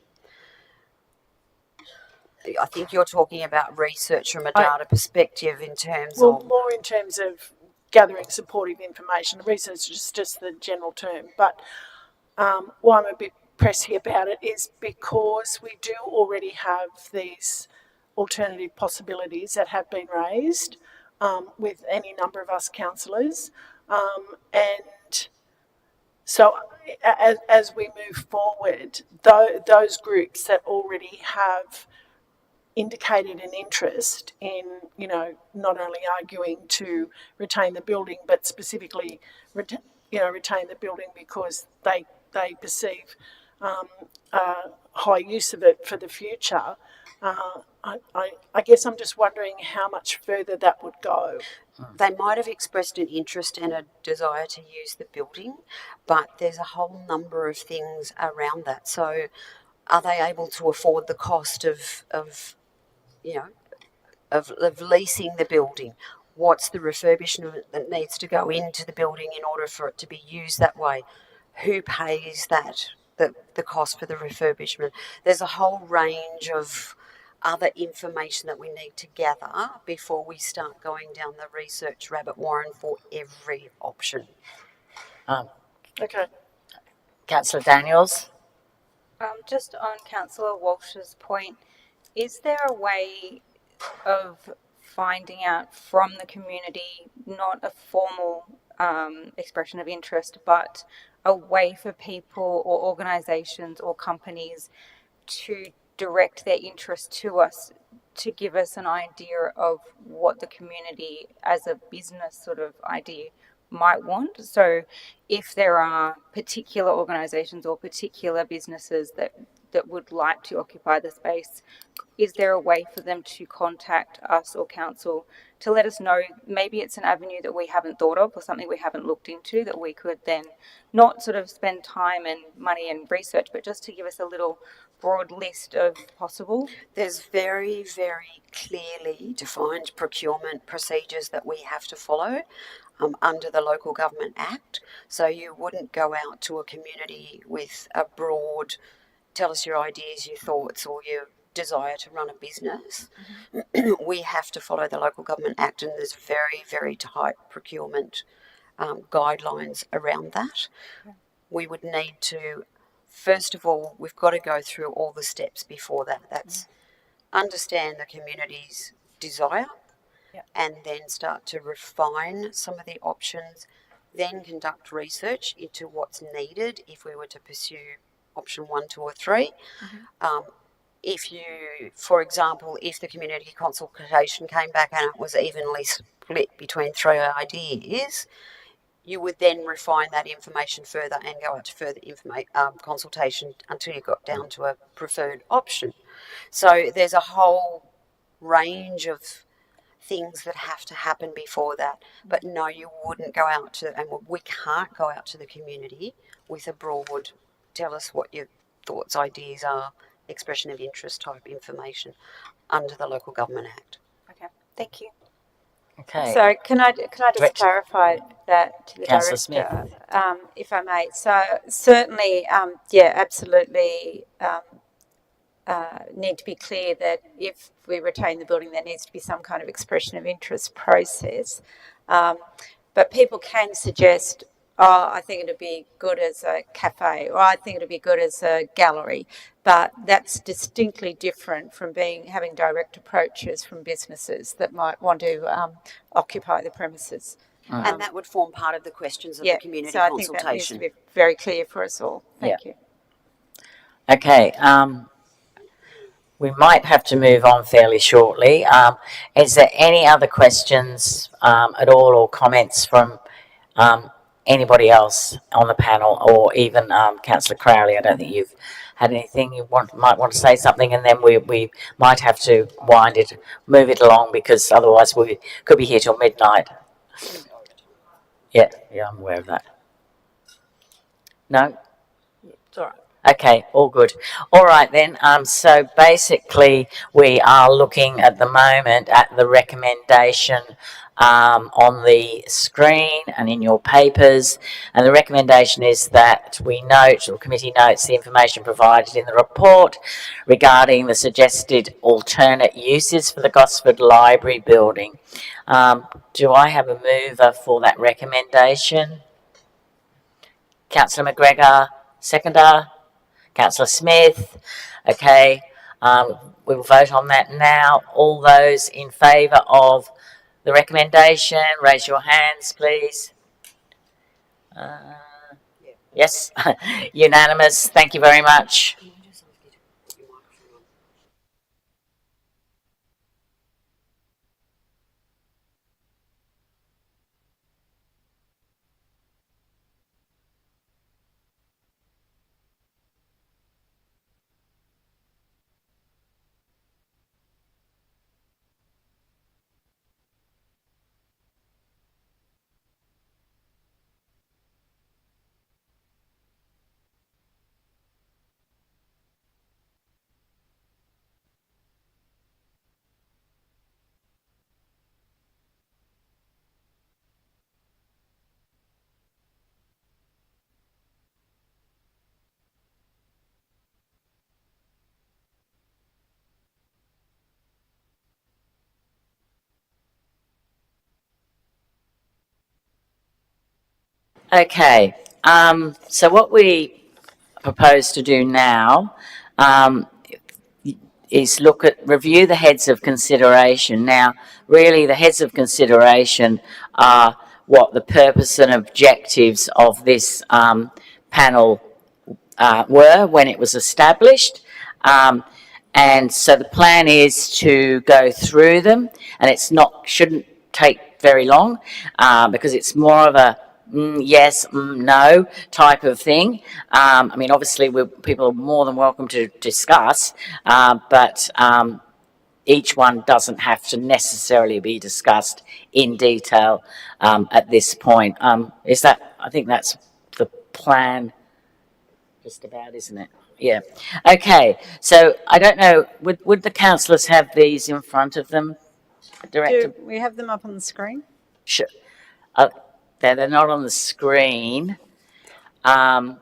I think you're talking about research from a data perspective in terms of... more in terms of gathering supportive information. Research is just the general term, but why I'm a bit pressy about it is because we do already have these alternative possibilities that have been raised with any number of us councillors, and so as we move forward, those groups that already have indicated an interest in, not only arguing to retain the building, but specifically, retain the building because they perceive high use of it for the future. I guess I'm just wondering how much further that would go. They might have expressed an interest and a desire to use the building, but there's a whole number of things around that. So are they able to afford the cost of leasing the building? What's the refurbishment that needs to go into the building in order for it to be used that way? Who pays that, the cost for the refurbishment? There's a whole range of other information that we need to gather before we start going down the research rabbit warren for every option. Okay. Councillor Daniels. Just on Councillor Walsh's point, is there a way of finding out from the community, not a formal expression of interest, but a way for people or organisations or companies to direct their interest to us, to give us an idea of what the community as a business sort of idea might want. So if there are particular organisations or particular businesses that would like to occupy the space, is there a way for them to contact us or council to let us know? Maybe it's an avenue that we haven't thought of or something we haven't looked into that we could then not sort of spend time and money and research, but just to give us a little broad list of possible. There's very, very clearly defined procurement procedures that we have to follow under the Local Government Act. So you wouldn't go out to a community with a broad, tell us your ideas, your thoughts, or your desire to run a business. We have to follow the Local Government Act, and there's very, very tight procurement guidelines around that. We would need to, first of all, we've got to go through all the steps before that. That's understand the community's desire, and then start to refine some of the options, then conduct research into what's needed if we were to pursue option 1, 2 or 3. If you, for example, if the community consultation came back and it was evenly split between 3 ideas, you would then refine that information further and go out to further consultation until you got down to a preferred option. So there's a whole range of things that have to happen before that. But no, you wouldn't go out to, and we can't go out to the community with a broad, tell us what your thoughts, ideas are, expression of interest type information under the Local Government Act. Okay, thank you. Okay. So can I just Director. clarify that to the Councillor Director, if I may? So certainly, absolutely need to be clear that if we retain the building, there needs to be some kind of expression of interest process. But people can suggest, oh, I think it'd be good as a cafe, or I think it'd be good as a gallery. But that's distinctly different from having direct approaches from businesses that might want to occupy the premises. And that would form part of the questions of the community so consultation. I think that needs to be very clear for us all. Thank you. Okay. We might have to move on fairly shortly. Is there any other questions at all, or comments from anybody else on the panel, or even Councillor Crowley? I don't think you've had anything. You might want to say something, and then we might have to move it along, because otherwise we could be here till midnight. Yeah, I'm aware of that. No? It's all right. Okay, all good. All right then, so basically we are looking at the moment at the recommendation on the screen and in your papers, and the recommendation is that we note, or committee notes, the information provided in the report regarding the suggested alternate uses for the Gosford Library building. Do I have a mover for that recommendation? Councillor McGregor, seconder. Councillor Smith. Okay, we'll vote on that now. All those in favour of the recommendation, raise your hands, please. Yes, unanimous. Thank you very much. Okay, so what we propose to do now is review the heads of consideration. Now, really the heads of consideration are what the purpose and objectives of this panel were when it was established. And so the plan is to go through them, and shouldn't take very long because it's more of a yes, no type of thing. I mean, obviously, people are more than welcome to discuss, but each one doesn't have to necessarily be discussed in detail at this point. I think that's the plan, just about, isn't it? Yeah. Okay. So I don't know. Would the councillors have these in front of them, Director? Do we have them up on the screen? Sure. They're not on the screen. I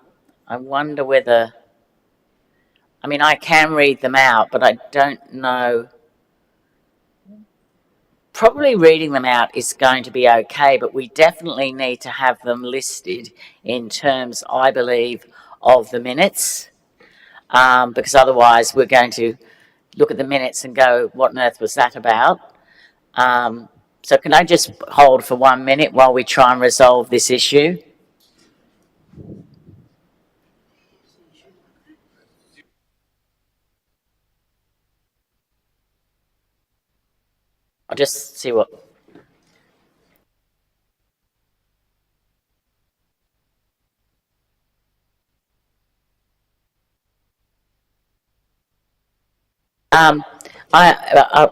wonder whether. I mean, I can read them out, but I don't know. Probably reading them out is going to be okay, but we definitely need to have them listed in terms, I believe, of the minutes, because otherwise we're going to look at the minutes and go, what on earth was that about? So can I just hold for 1 minute while we try and resolve this issue? I'll just see what...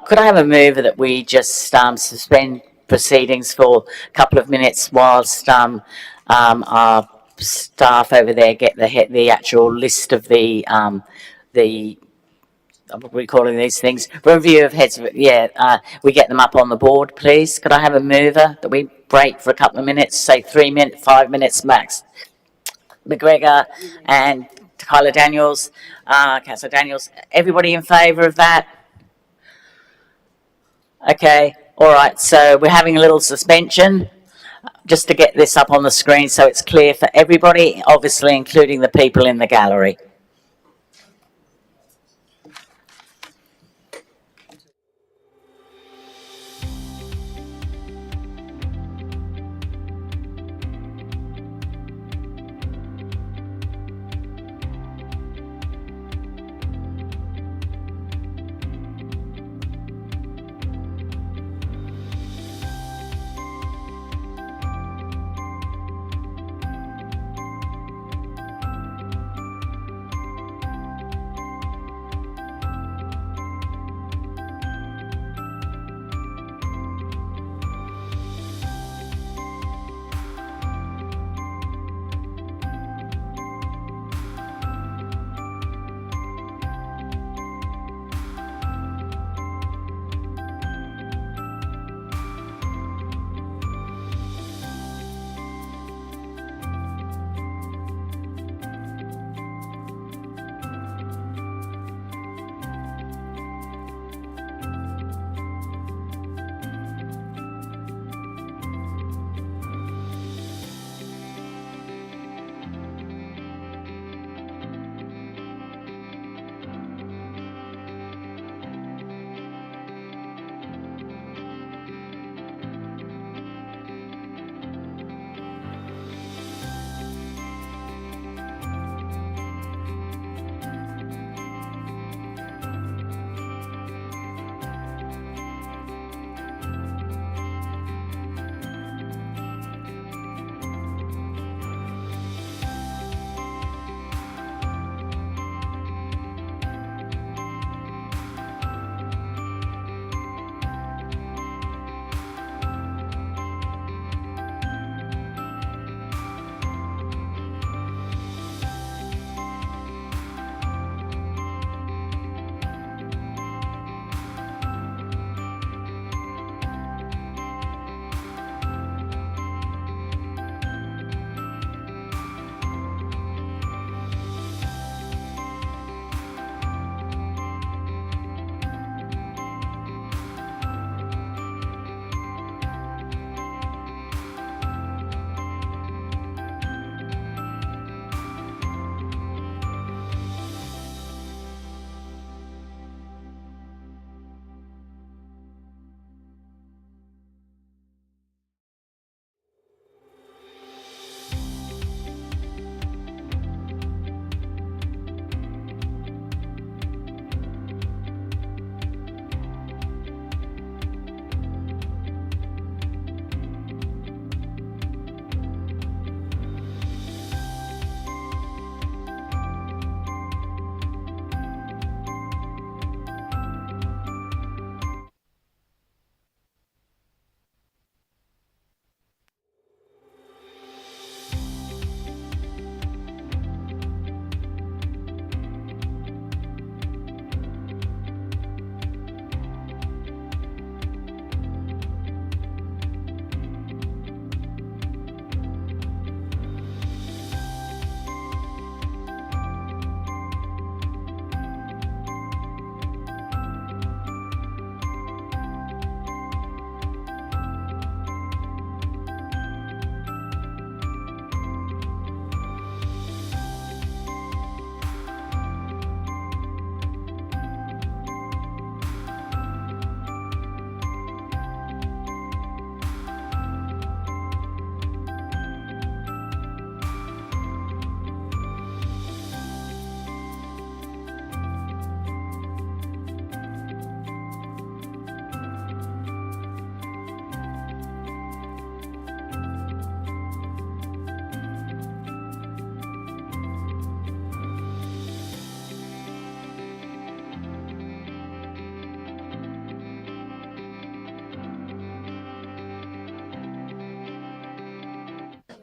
could I have a mover that we just suspend proceedings for a couple of minutes whilst our staff over there get the actual list of the what are we calling these things? Review of heads. We get them up on the board, please. Could I have a mover that we break for a couple of minutes, say 3 minutes, 5 minutes max? McGregor and Kyla Daniels, Councillor Daniels. Everybody in favour of that? Okay, all right. So we're having a little suspension just to get this up on the screen so it's clear for everybody, obviously including the people in the gallery.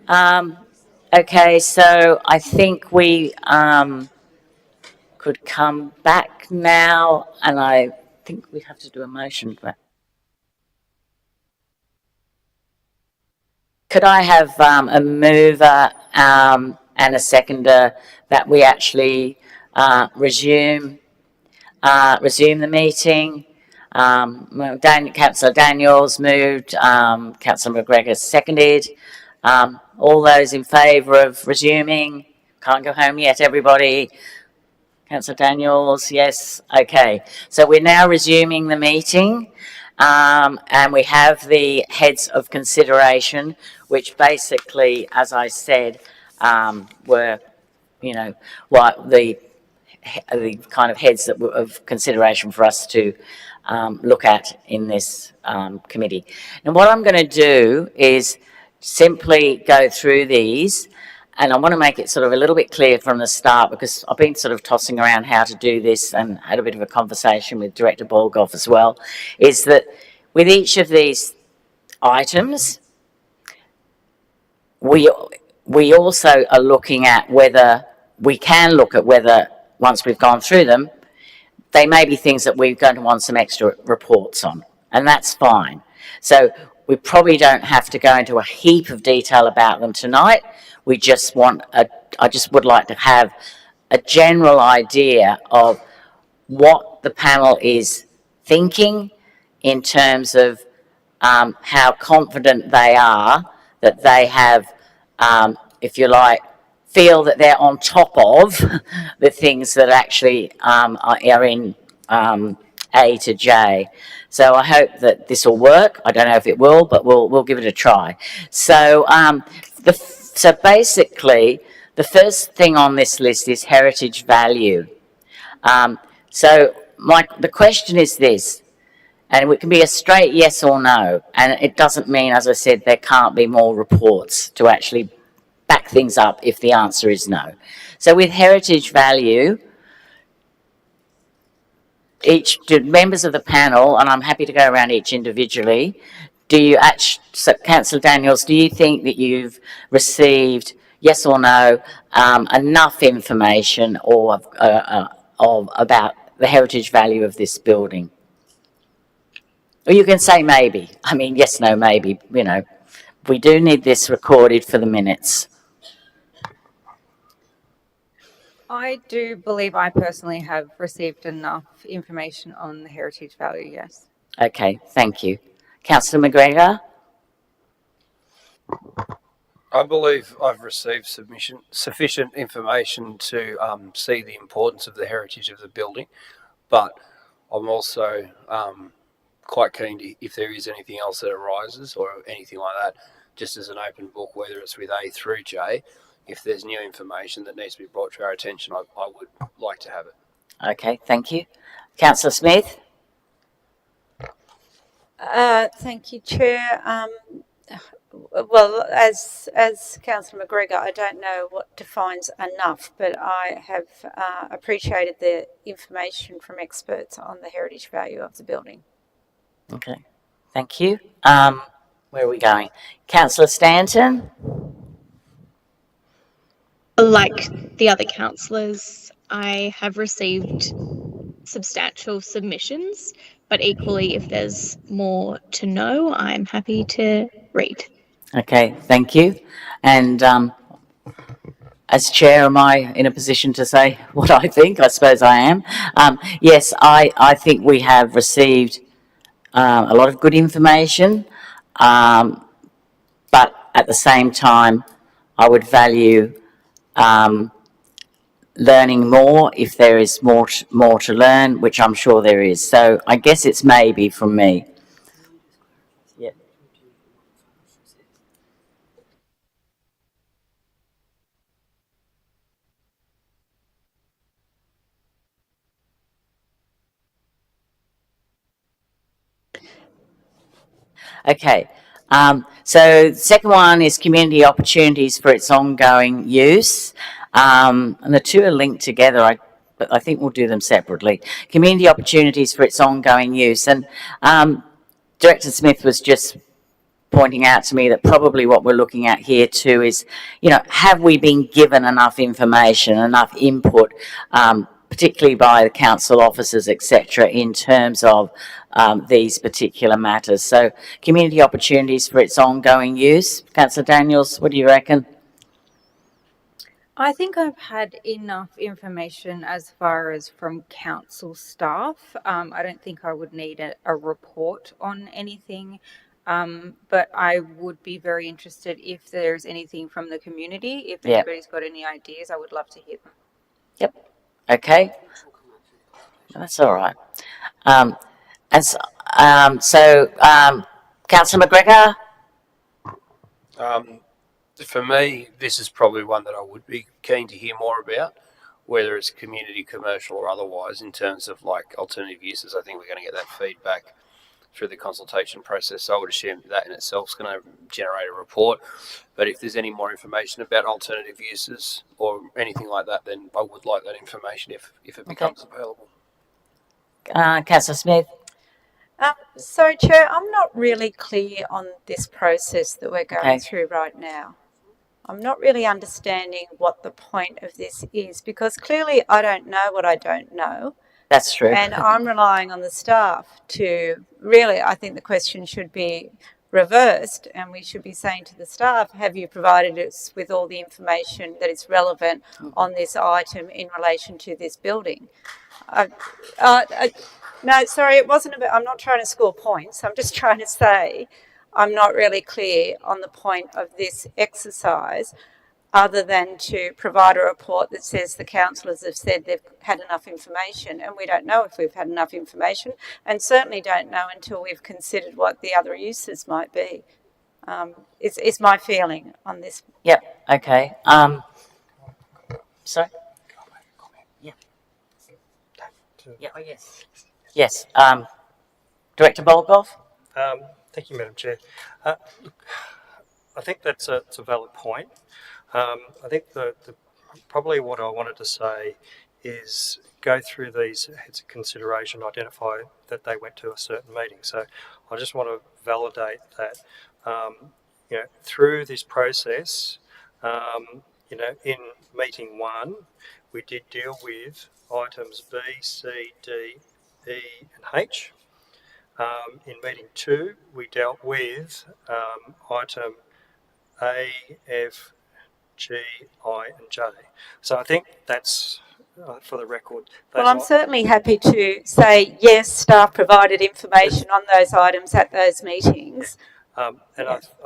Okay, so I think we could come back now, and I think we have to do a motion for that. Could I have a mover and a seconder that we actually resume the meeting? Councillor Daniels moved, Councillor McGregor seconded. All those in favour of resuming? Can't go home yet, everybody. Councillor Daniels, yes, okay. So we're now resuming the meeting, and we have the heads of consideration, which basically, as I said, were, you know, what the kind of heads that were of consideration for us to look at in this committee. And what I'm going to do is simply go through these, and I want to make it sort of a little bit clear from the start, because I've been sort of tossing around how to do this and had a bit of a conversation with Director Bolgoff as well, is that with each of these items, we also are looking at whether we can look at whether, once we've gone through them, they may be things that we're going to want some extra reports on, and that's fine. So we probably don't have to go into a heap of detail about them tonight. We just want I just would like to have a general idea of what the panel is thinking in terms of how confident they are that they have, if you like, feel that they're on top of the things that actually are in A to J. So I hope that this will work. I don't know if it will, but we'll give it a try. So so basically, the first thing on this list is heritage value. So the question is this, and it can be a straight yes or no, and it doesn't mean, as I said, there can't be more reports to actually back things up if the answer is no. So with heritage value, members of the panel, and I'm happy to go around each individually, so Councillor Daniels, do you think that you've received, yes or no, enough information or about the heritage value of this building? Or you can say maybe. I mean, yes, no, maybe, you know. We do need this recorded for the minutes. I do believe I personally have received enough information on the heritage value, yes. Okay, thank you. Councillor McGregor? I believe I've received sufficient information to see the importance of the heritage of the building, but I'm also quite keen to, if there is anything else that arises or anything like that, just as an open book, whether it's with A through J, if there's new information that needs to be brought to our attention, I would like to have it. Okay, thank you. Councillor Smith? Thank you, Chair. Well, as Councillor McGregor, I don't know what defines enough, but I have appreciated the information from experts on the heritage value of the building. Okay, thank you. Where are we going? Councillor Stanton? Like the other councillors, I have received substantial submissions, but equally, if there's more to know, I'm happy to read. Okay, thank you. And as chair, am I in a position to say what I think? I suppose I am. Yes, I think we have received a lot of good information, but at the same time, I would value learning more if there is more to learn, which I'm sure there is. So I guess it's maybe from me. Yeah. Okay. So the second one is community opportunities for its ongoing use. And the two are linked together, but I think we'll do them separately. Community opportunities for its ongoing use. And Director Smith was just pointing out to me that probably what we're looking at here too is, have we been given enough information, enough input, particularly by the council officers, etc., in terms of these particular matters. So community opportunities for its ongoing use. Councillor Daniels, what do you reckon? I think I've had enough information as far as from council staff. I don't think I would need a report on anything, but I would be very interested if there's anything from the community. If Yeah. anybody's got any ideas, I would love to hear them. Yep. Okay. That's all right. Councillor McGregor? For me, this is probably one that I would be keen to hear more about, whether it's community, commercial, or otherwise, in terms of like alternative uses. I think we're going to get that feedback through the consultation process. So I would assume that in itself is going to generate a report. But if there's any more information about alternative uses or anything like that, then I would like that information if it becomes available. Councillor Smith? So, Chair, I'm not really clear on this process that we're going through right now. I'm not really understanding what the point of this is, because clearly I don't know what I don't know. That's true. And I'm relying on the staff to really, I think the question should be reversed, and we should be saying to the staff, have you provided us with all the information that is relevant on this item in relation to this building? No, sorry, it wasn't about, I'm not trying to score points. I'm just trying to say I'm not really clear on the point of this exercise, other than to provide a report that says the councillors have said they've had enough information, and we don't know if we've had enough information, and certainly don't know until we've considered what the other uses might be. It's my feeling on this. Yep, okay. Sorry? Yeah. Yeah, oh yes. Yes. Director Bolgoff? Thank you, Madam Chair. I think that's a valid point. I think probably what I wanted to say is go through these heads of consideration, identify that they went to a certain meeting. So I just want to validate that, through this process, in meeting 1, we did deal with items B, C, D, E and H. In meeting 2, we dealt with item A, F, G, I and J. So I think that's, for the record. Well, I'm certainly happy to say, yes, staff provided information on those items at those meetings. I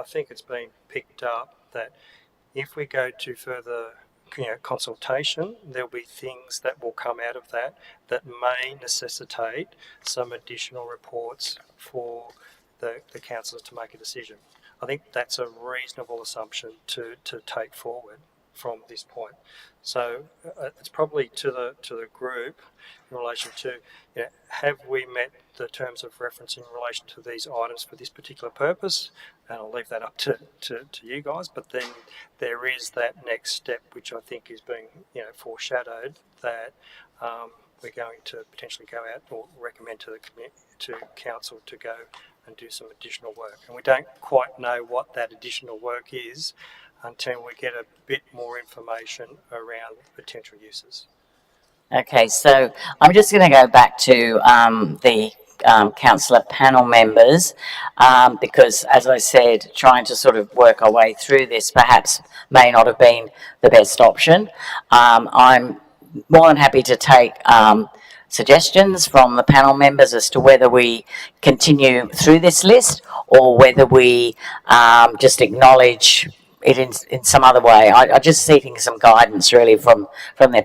think it's been picked up that if we go to further consultation, there'll be things that will come out of that may necessitate some additional reports for the councillors to make a decision. I think that's a reasonable assumption to take forward from this point. So it's probably to the group in relation to, have we met the terms of reference in relation to these items for this particular purpose? And I'll leave that up to you guys. But then there is that next step, which I think is being foreshadowed, that we're going to potentially go out or recommend to council to go and do some additional work. And we don't quite know what that additional work is until we get a bit more information around potential uses. Okay, so I'm just going to go back to the councillor panel members because, as I said, trying to sort of work our way through this perhaps may not have been the best option. I'm more than happy to take suggestions from the panel members as to whether we continue through this list or whether we just acknowledge it in some other way. I just seeking some guidance really from my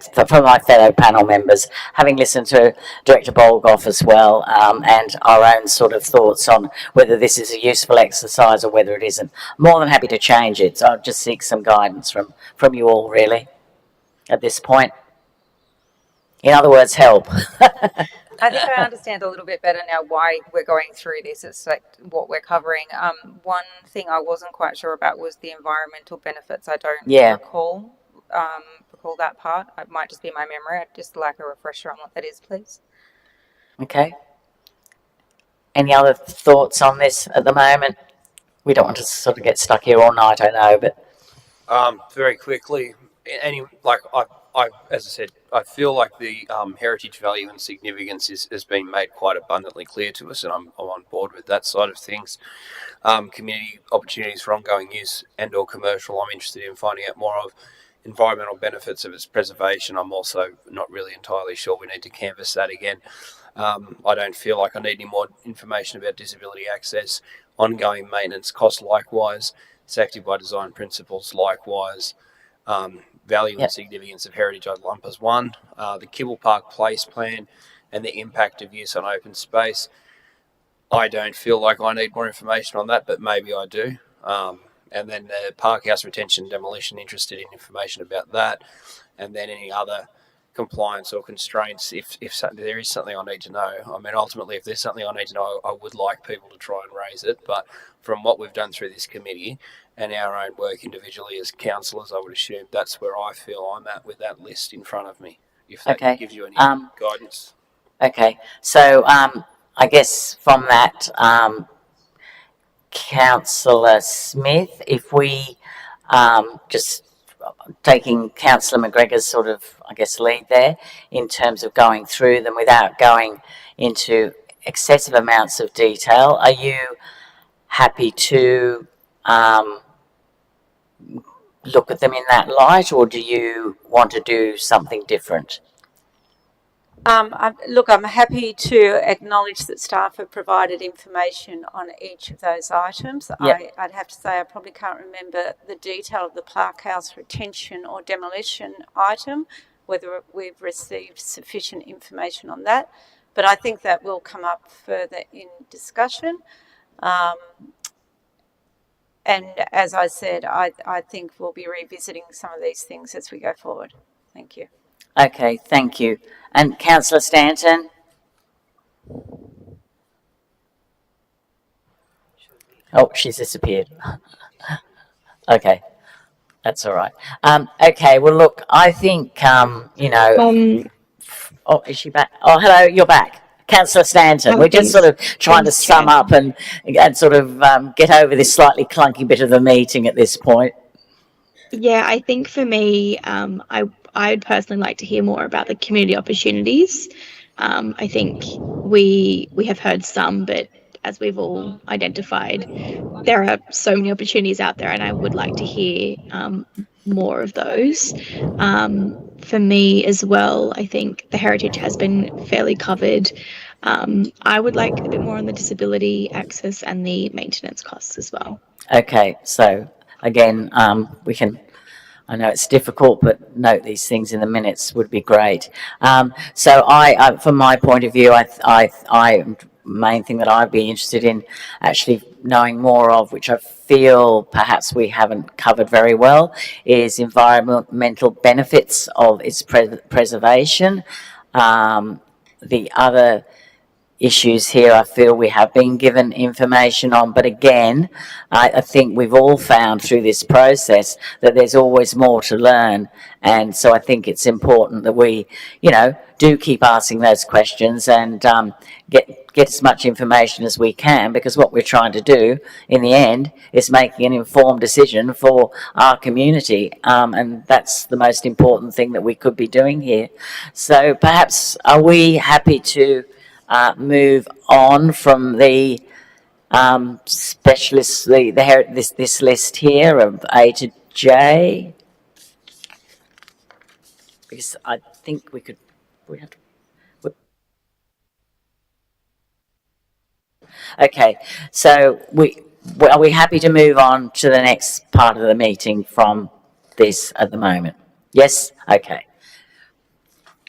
fellow panel members, having listened to Director Bolgoff as well, and our own sort of thoughts on whether this is a useful exercise or whether it isn't. More than happy to change it, so I'll just seek some guidance from you all really at this point. In other words, help. I think I understand a little bit better now why we're going through this. It's like what we're covering. One thing I wasn't quite sure about was the environmental benefits. I don't recall that part. It might just be my memory. I'd just like a refresher on what that is, please. Okay. Any other thoughts on this at the moment? We don't want to sort of get stuck here all night, I know, but Very quickly, as I said, I feel like the heritage value and significance has been made quite abundantly clear to us, and I'm on board with that side of things. Community opportunities for ongoing use and/or commercial, I'm interested in finding out more of. Environmental benefits of its preservation, I'm also not really entirely sure. We need to canvass that again. I don't feel like I need any more information about disability access, ongoing maintenance costs likewise, safety by design principles likewise, value and significance of heritage I'd lump as one, the Kibble Park Place plan and the impact of use on open space. I don't feel like I need more information on that, but maybe I do. And then the Parkhouse retention demolition, interested in information about that, and then any other compliance or constraints if there is something I need to know. I mean, ultimately, if there's something I need to know, I would like people to try and raise it, but from what we've done through this committee and our own work individually as councillors, I would assume that's where I feel I'm at with that list in front of me, if that gives you any guidance. Okay, so I guess from that, Councillor Smith, if we just taking Councillor McGregor's sort of, I guess, lead there in terms of going through them without going into excessive amounts of detail, are you happy to look at them in that light, or do you want to do something different? I'm happy to acknowledge that staff have provided information on each of those items. Yep. I'd have to say I probably can't remember the detail of the Parkhouse retention or demolition item, whether we've received sufficient information on that, but I think that will come up further in discussion. And as I said, I think we'll be revisiting some of these things as we go forward. Thank you. Okay, thank you. And Councillor Stanton? Oh, she's disappeared. Okay, that's all right. Okay, well, look, I think, you know... oh, is she back? Oh, hello, you're back. Councillor Stanton, we're just sort of trying to sum up and sort of get over this slightly clunky bit of the meeting at this point. Yeah, I think for me, I'd personally like to hear more about the community opportunities. I think we have heard some, but as we've all identified, there are so many opportunities out there, and I would like to hear more of those. For me as well, I think the heritage has been fairly covered. I would like a bit more on the disability access and the maintenance costs as well. Okay, so again, we can, I know it's difficult, but note these things in the minutes would be great. So I from my point of view, I main thing that I'd be interested in actually knowing more of, which I feel perhaps we haven't covered very well, is environmental benefits of its preservation. The other issues here I feel we have been given information on, but again, I think we've all found through this process that there's always more to learn, and so I think it's important that we, you know, do keep asking those questions and get as much information as we can, because what we're trying to do in the end is making an informed decision for our community, and that's the most important thing that we could be doing here. So perhaps are we happy to move on from the specialists, this list here of A to J, because I think we have to. Okay, so are we happy to move on to the next part of the meeting from this at the moment? Yes. Okay.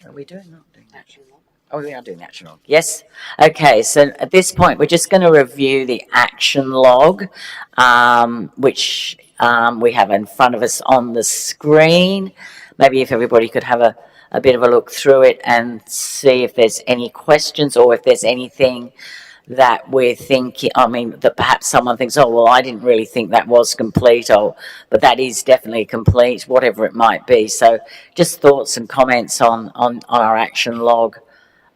Are we not doing action log? Oh, we are doing action log. Yes. Okay. So at this point, we're just going to review the action log, which we have in front of us on the screen. Maybe if everybody could have a bit of a look through it and see if there's any questions or if there's anything that we're thinking, I mean, that perhaps someone thinks, oh, well, I didn't really think that was complete, but that is definitely complete, whatever it might be. So just thoughts and comments on our action log.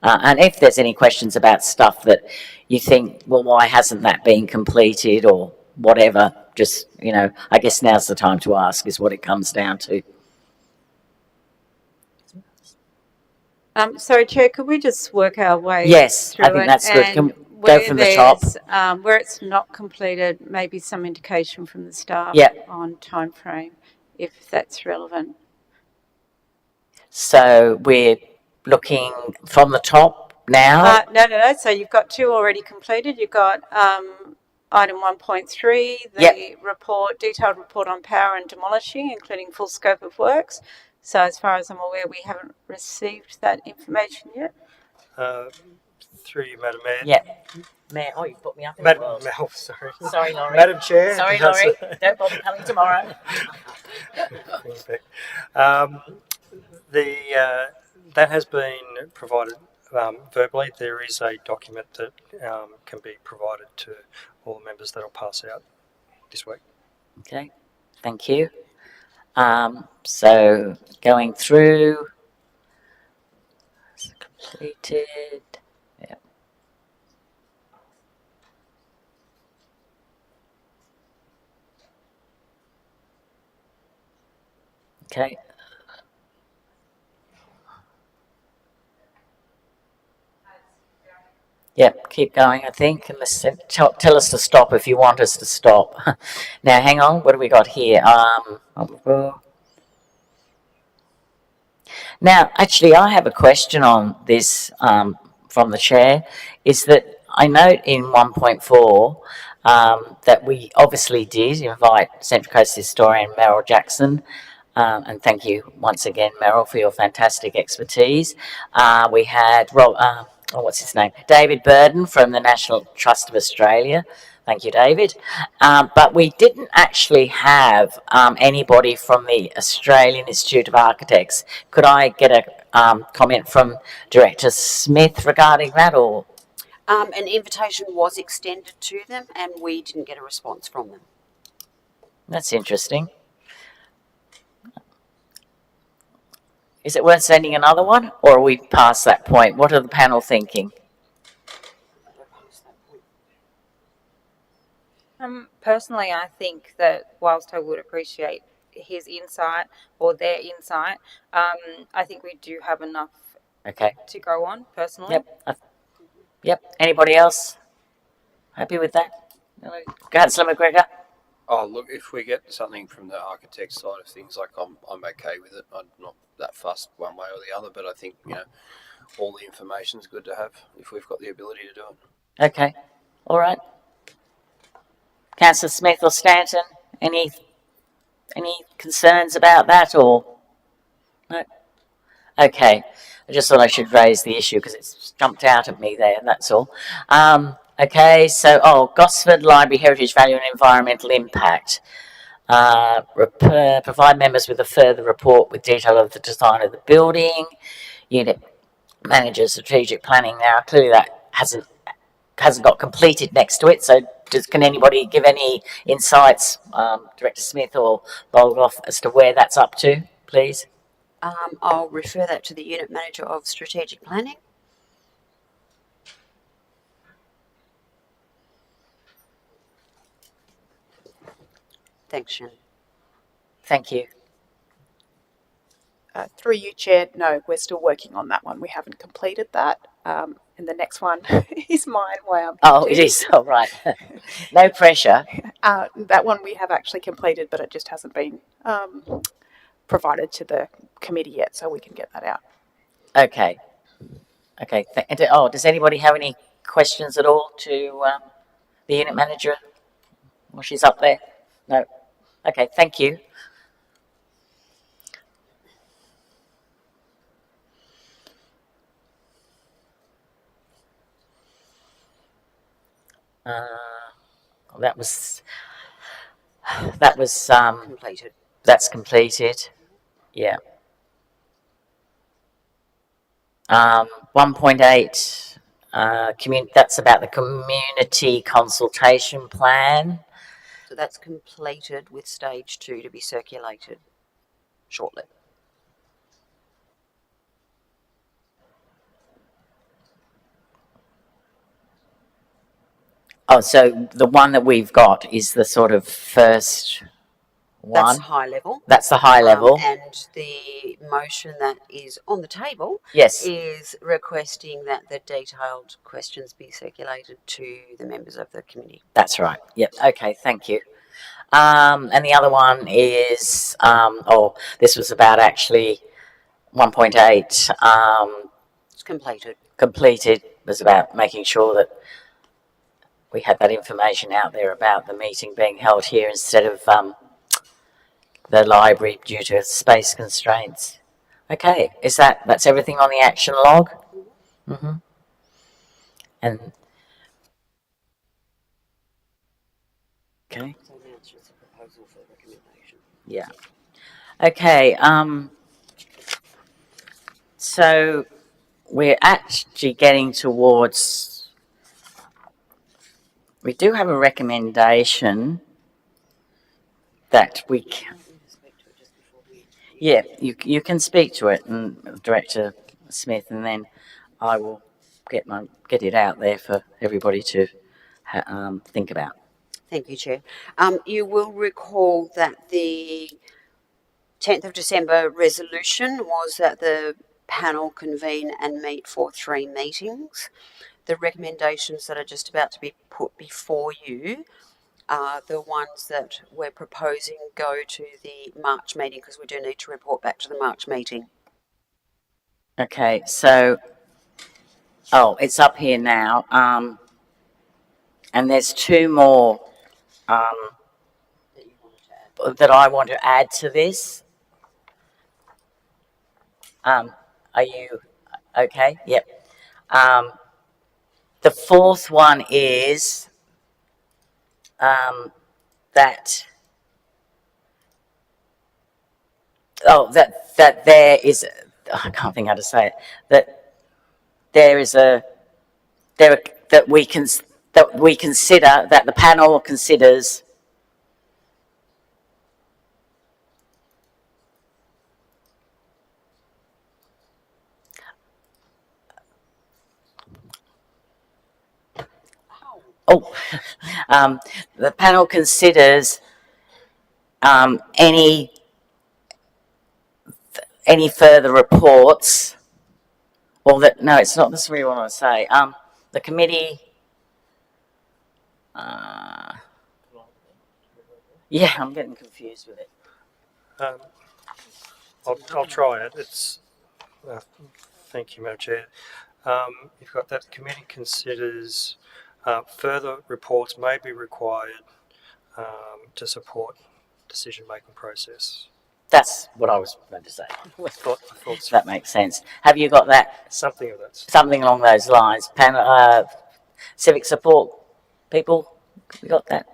And if there's any questions about stuff that you think, well, why hasn't that been completed, or whatever. Just, I guess now's the time to ask is what it comes down to. So, Chair, could we just work our way Yes, through I think it? that's good. Can And we go where from the top? where it's not completed, maybe some indication from the staff Yeah. on time frame, if that's relevant. So we're looking from the top now. No. So you've got 2 already completed. You've got item 1.3, the Yep. report, detailed report on power and demolishing, including full scope of works. So as far as I'm aware, we haven't received that information yet. Through you, Madam Mayor. Yeah. Mayor, you put me up in the Madam, world. oh, sorry. Sorry, Laurie. Madam Chair. Sorry, Laurie. Don't bother coming tomorrow. That has been provided verbally. There is a document that can be provided to all the members that I'll pass out this week. Okay, thank you. So going through, it's completed. Yeah. Okay. Yep, keep going, I think, and tell us to stop if you want us to stop. Now, hang on, what do we got here? Now, actually, I have a question on this from the chair, is that I note in 1.4 that we obviously did invite Central Coast historian Meryl Jackson, and thank you once again, Meryl, for your fantastic expertise. We had David Burden from the National Trust of Australia. Thank you, David. But we didn't actually have anybody from the Australian Institute of Architects. Could I get a comment from Director Smith regarding that, or? An invitation was extended to them and we didn't get a response from them. That's interesting. Is it worth sending another one, or are we past that point? What are the panel thinking? Personally, I think that whilst I would appreciate his insight or their insight, I think we do have enough Okay. to go on, personally. Yep. Yep. Anybody else happy with that? Councillor McGregor? Oh, look, if we get something from the architect side of things, I'm okay with it. I'm not that fussed one way or the other, but I think, all the information's good to have if we've got the ability to do it. Okay. All right. Councillor Smith or Stanton, any concerns about that, or no? Okay. I just thought I should raise the issue because it's jumped out at me there, that's all. Okay, so, Gosford Library Heritage Value and Environmental Impact. Provide members with a further report with detail of the design of the building. Unit manager strategic planning. Now, clearly that hasn't got completed next to it, so can anybody give any insights, Director Smith or Bolgoff, as to where that's up to, please? I'll refer that to the Unit Manager of Strategic Planning. Thanks, Shannon. Thank you. Through you, Chair, no, we're still working on that one. We haven't completed that. And the next one is mine. It is. All right. No pressure. That one we have actually completed, but it just hasn't been provided to the committee yet, so we can get that out. Okay. Okay. Does anybody have any questions at all to the unit manager? Well, she's up there. No. Okay. Thank you. That was Completed. That's completed. Yeah. 1.8, that's about the community consultation plan. So that's completed with stage 2 to be circulated shortly. Oh, so the one that we've got is the sort of first one? That's high level. That's the high level? And the motion that is on the table Yes, is requesting that the detailed questions be circulated to the members of the committee. that's right. Yep, okay, thank you. And the other one is, this was about actually 1.8, It's completed. completed, was about making sure that we had that information out there about the meeting being held here instead of the library due to space constraints. Okay, that's everything on the action log? Mm-hmm. And okay. So now it's just a proposal for recommendation. Yeah. Okay, so we're actually getting towards, we do have a recommendation that we can, yeah, you can speak to it, and Director Smith, and then I will get it out there for everybody to think about. Thank you, Chair. You will recall that the 10th of December resolution was that the panel convene and meet for 3 meetings. The recommendations that are just about to be put before you are the ones that we're proposing go to the March meeting, because we do need to report back to the March meeting. Okay, so, it's up here now, and there's 2 more that I want to add to this. Are you okay? Yep. The 4th one is that there is, I can't think how to say it, that there is that we consider, that the panel considers the panel considers any further reports, or that, no, it's not, this is what I want to say. The committee, yeah, I'm getting confused with it. I'll try it. It's thank you, Madam Chair. You've got that the committee considers further reports may be required to support decision-making process. That's what I was going to say. I thought That makes sense. Have you got that? something of that. Something along those lines. Civic support people, we got that?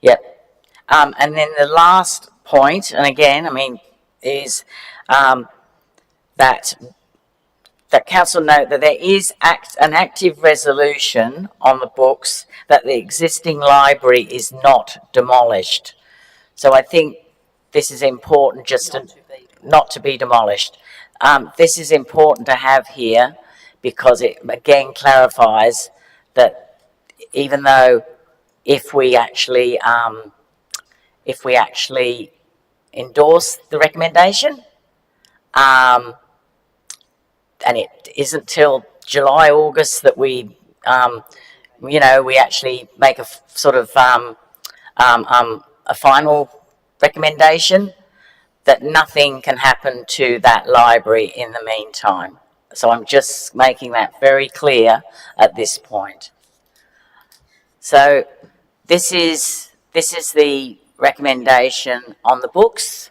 Yep. And then the last point, and again, I mean, is that council note that there is an active resolution on the books that the existing library is not demolished. So I think this is important, just not to be demolished. This is important to have here because it again clarifies that even though if we actually endorse the recommendation, and it isn't till July, August that we actually make a sort of a final recommendation, that nothing can happen to that library in the meantime. So I'm just making that very clear at this point. So this is the recommendation on the books.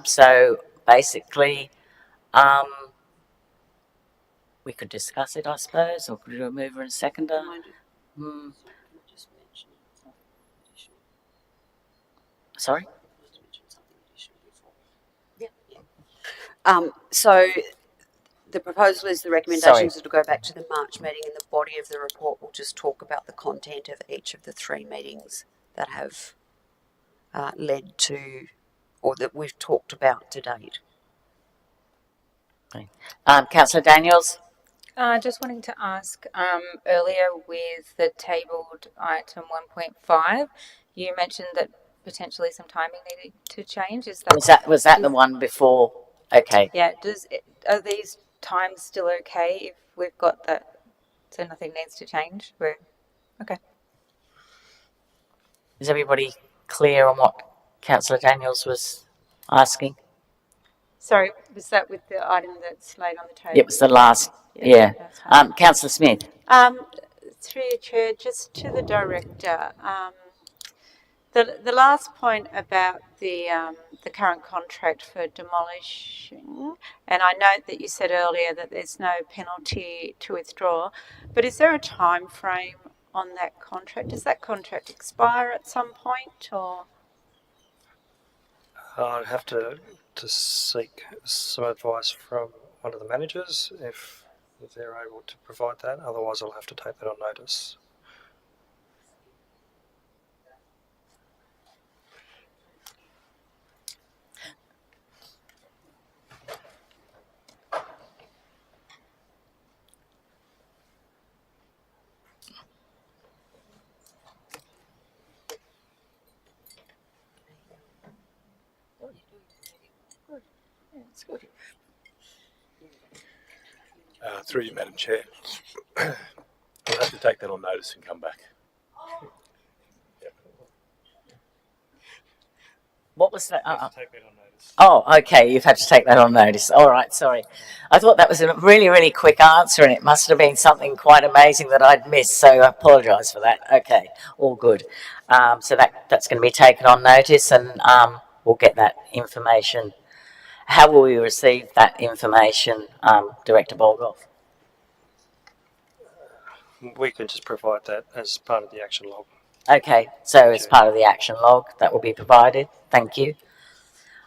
So basically, we could discuss it, I suppose, or could we do a mover and seconder? Sorry? So the proposal is the recommendations are to go back to the March meeting, and the body of the report will just talk about the content of each of the 3 meetings that have led to, or that we've talked about to date. Councillor Daniels? Just wanting to ask, earlier with the tabled item 1.5, you mentioned that potentially some timing needed to change. Is that Was that the one before? Okay. yeah? Are these times still okay if we've got that? So nothing needs to change. We're okay. Is everybody clear on what Councillor Daniels was asking? Sorry, was that with the item that's laid on the table? It was the last. Yeah. That's fine. Councillor Smith. Through your chair, just to the director. The last point about the current contract for demolishing, and I note that you said earlier that there's no penalty to withdraw, but is there a time frame on that contract? Does that contract expire at some point, or? I'd have to seek some advice from one of the managers if they're able to provide that. Otherwise, I'll have to take that on notice. Through you, Madam Chair. We'll have to take that on notice and come back. What was that? Take that on notice. Oh, okay. You've had to take that on notice. All right. Sorry. I thought that was a really, really quick answer, and it must have been something quite amazing that I'd missed. So I apologise for that. Okay. All good. So that's going to be taken on notice, and we'll get that information. How will we receive that information, Director Bolgoff? We can just provide that as part of the action log. Okay, so as part of the action log, that will be provided. Thank you.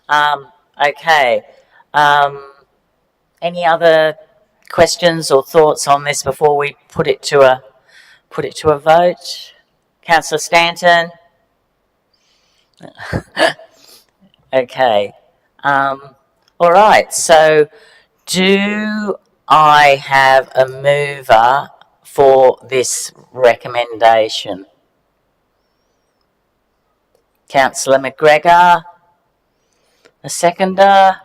Okay. Any other questions or thoughts on this before we put it to a vote? Councillor Stanton. Okay. All right. So, do I have a mover for this recommendation? Councillor McGregor, a seconder.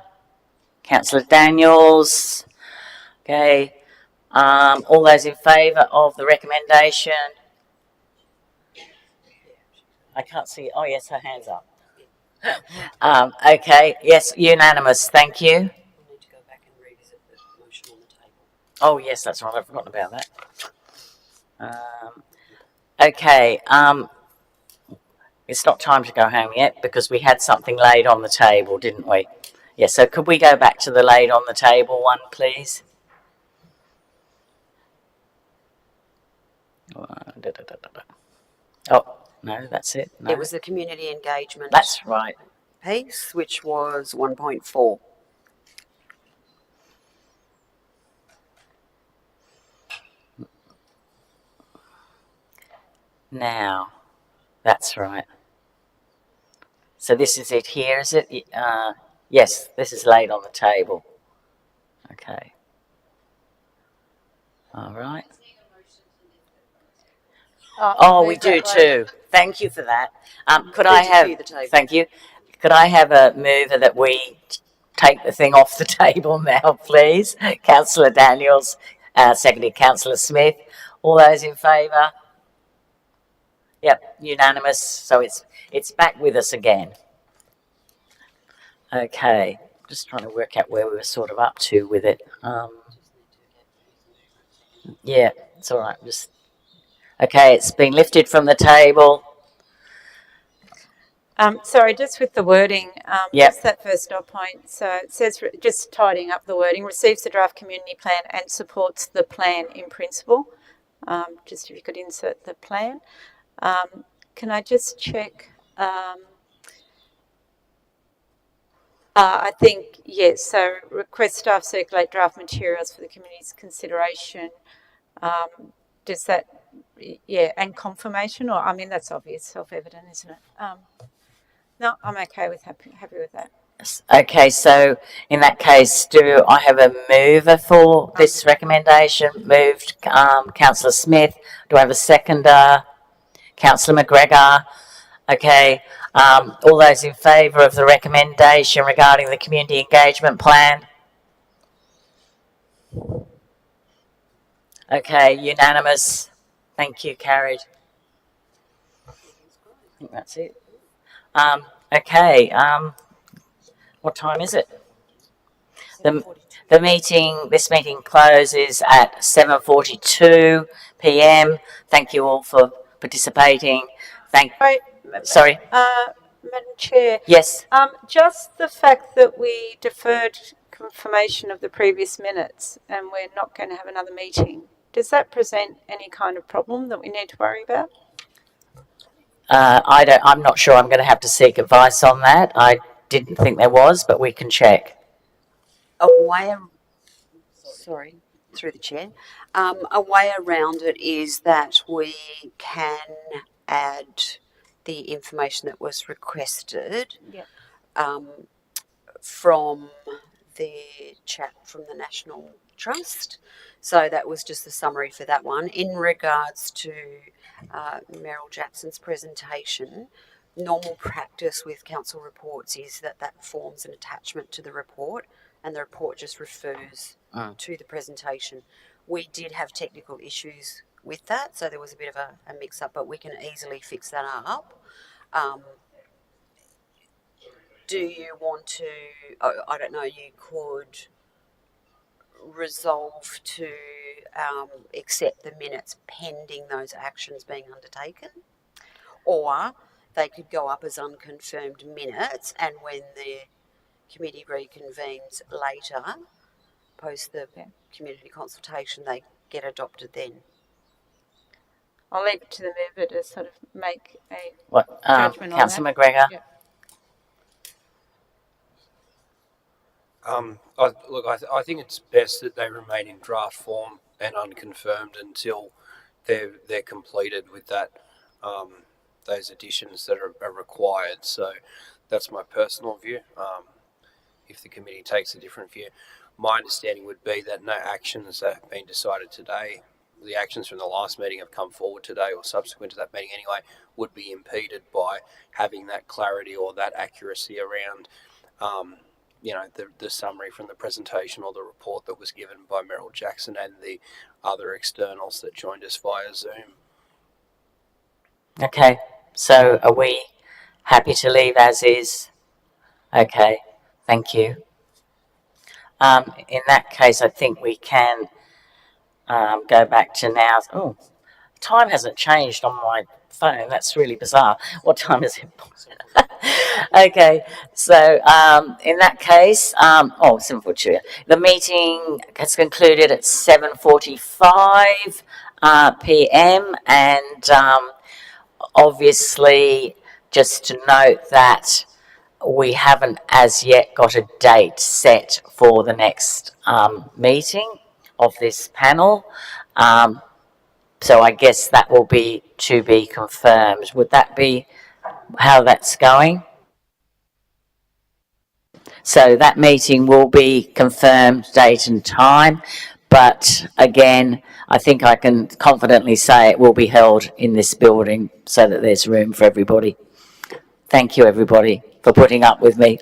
Councillor Daniels. Okay. All those in favour of the recommendation? I can't see. Oh, yes, her hand's up. Okay. Yes, unanimous. Thank you. We'll need to go back and revisit the motion on the table. Oh, yes, that's right. I've forgotten about that. Okay. It's not time to go home yet because we had something laid on the table, didn't we? Yeah, so could we go back to the laid on the table one, please? Oh, no, that's it. No. It was the community engagement That's right. piece, which was 1.4. Now, that's right. So this is it here, is it? Yes, this is laid on the table. Okay. All right. Oh, we do too. Thank you for that. Could I have? Thank you. Could I have a mover that we take the thing off the table now, please? Councillor Daniels, seconded Councillor Smith. All those in favour? Yep, unanimous. So it's back with us again. Okay, just trying to work out where we were sort of up to with it. Yeah, it's all right. Just okay. It's been lifted from the table. Sorry, just with the wording, Yep. just that first dot point. So it says, just tidying up the wording, receives the draft community plan and supports the plan in principle. Just if you could insert the plan. Can I just check? I think, yes, so request staff circulate draft materials for the community's consideration. Does that, yeah, and confirmation, or, I mean, that's obvious, self-evident, isn't it? No, I'm okay with happy with that. Okay, so in that case, do I have a mover for this recommendation? Moved, councillor Smith. Do I have a seconder? Councillor McGregor. Okay, all those in favour of the recommendation regarding the community engagement plan? Okay, unanimous. Thank you, carried. I think that's it. Okay, what time is it? This meeting closes at 7:42 p.m. Thank you all for participating. Sorry. Madam Chair. Yes. Just the fact that we deferred confirmation of the previous minutes and we're not going to have another meeting, does that present any kind of problem that we need to worry about? I'm not sure. I'm going to have to seek advice on that. I didn't think there was, but we can check. Through the chair, a way around it is that we can add the information that was requested from the chat from the National Trust. So that was just the summary for that one. In regards to Meryl Jackson's presentation, normal practice with council reports is that that forms an attachment to the report and the report just refers to the presentation. We did have technical issues with that, so there was a bit of a mix-up, but we can easily fix that up. Do you want to, I don't know, you could resolve to accept the minutes pending those actions being undertaken, or they could go up as unconfirmed minutes, and when the committee reconvenes later, post the community consultation, they get adopted then. I'll leave it to the mover to sort of make a judgment on that. Councillor McGregor. Yeah. I think it's best that they remain in draft form and unconfirmed until they're completed with that those additions that are required. So that's my personal view. If the committee takes a different view, my understanding would be that no actions that have been decided today, the actions from the last meeting have come forward today or subsequent to that meeting anyway, would be impeded by having that clarity or that accuracy around the summary from the presentation or the report that was given by Meryl Jackson and the other externals that joined us via Zoom. Okay, so are we happy to leave as is? Okay, thank you. In that case, I think we can go back to now. Oh, time hasn't changed on my phone. That's really bizarre. What time is it? Okay, so in that case, 7:42. The meeting has concluded at 7:45 p.m. and obviously just to note that we haven't as yet got a date set for the next meeting of this panel. So I guess that will be to be confirmed. Would that be how that's going? So that meeting will be confirmed date and time, but again, I think I can confidently say it will be held in this building so that there's room for everybody. Thank you, everybody, for putting up with me.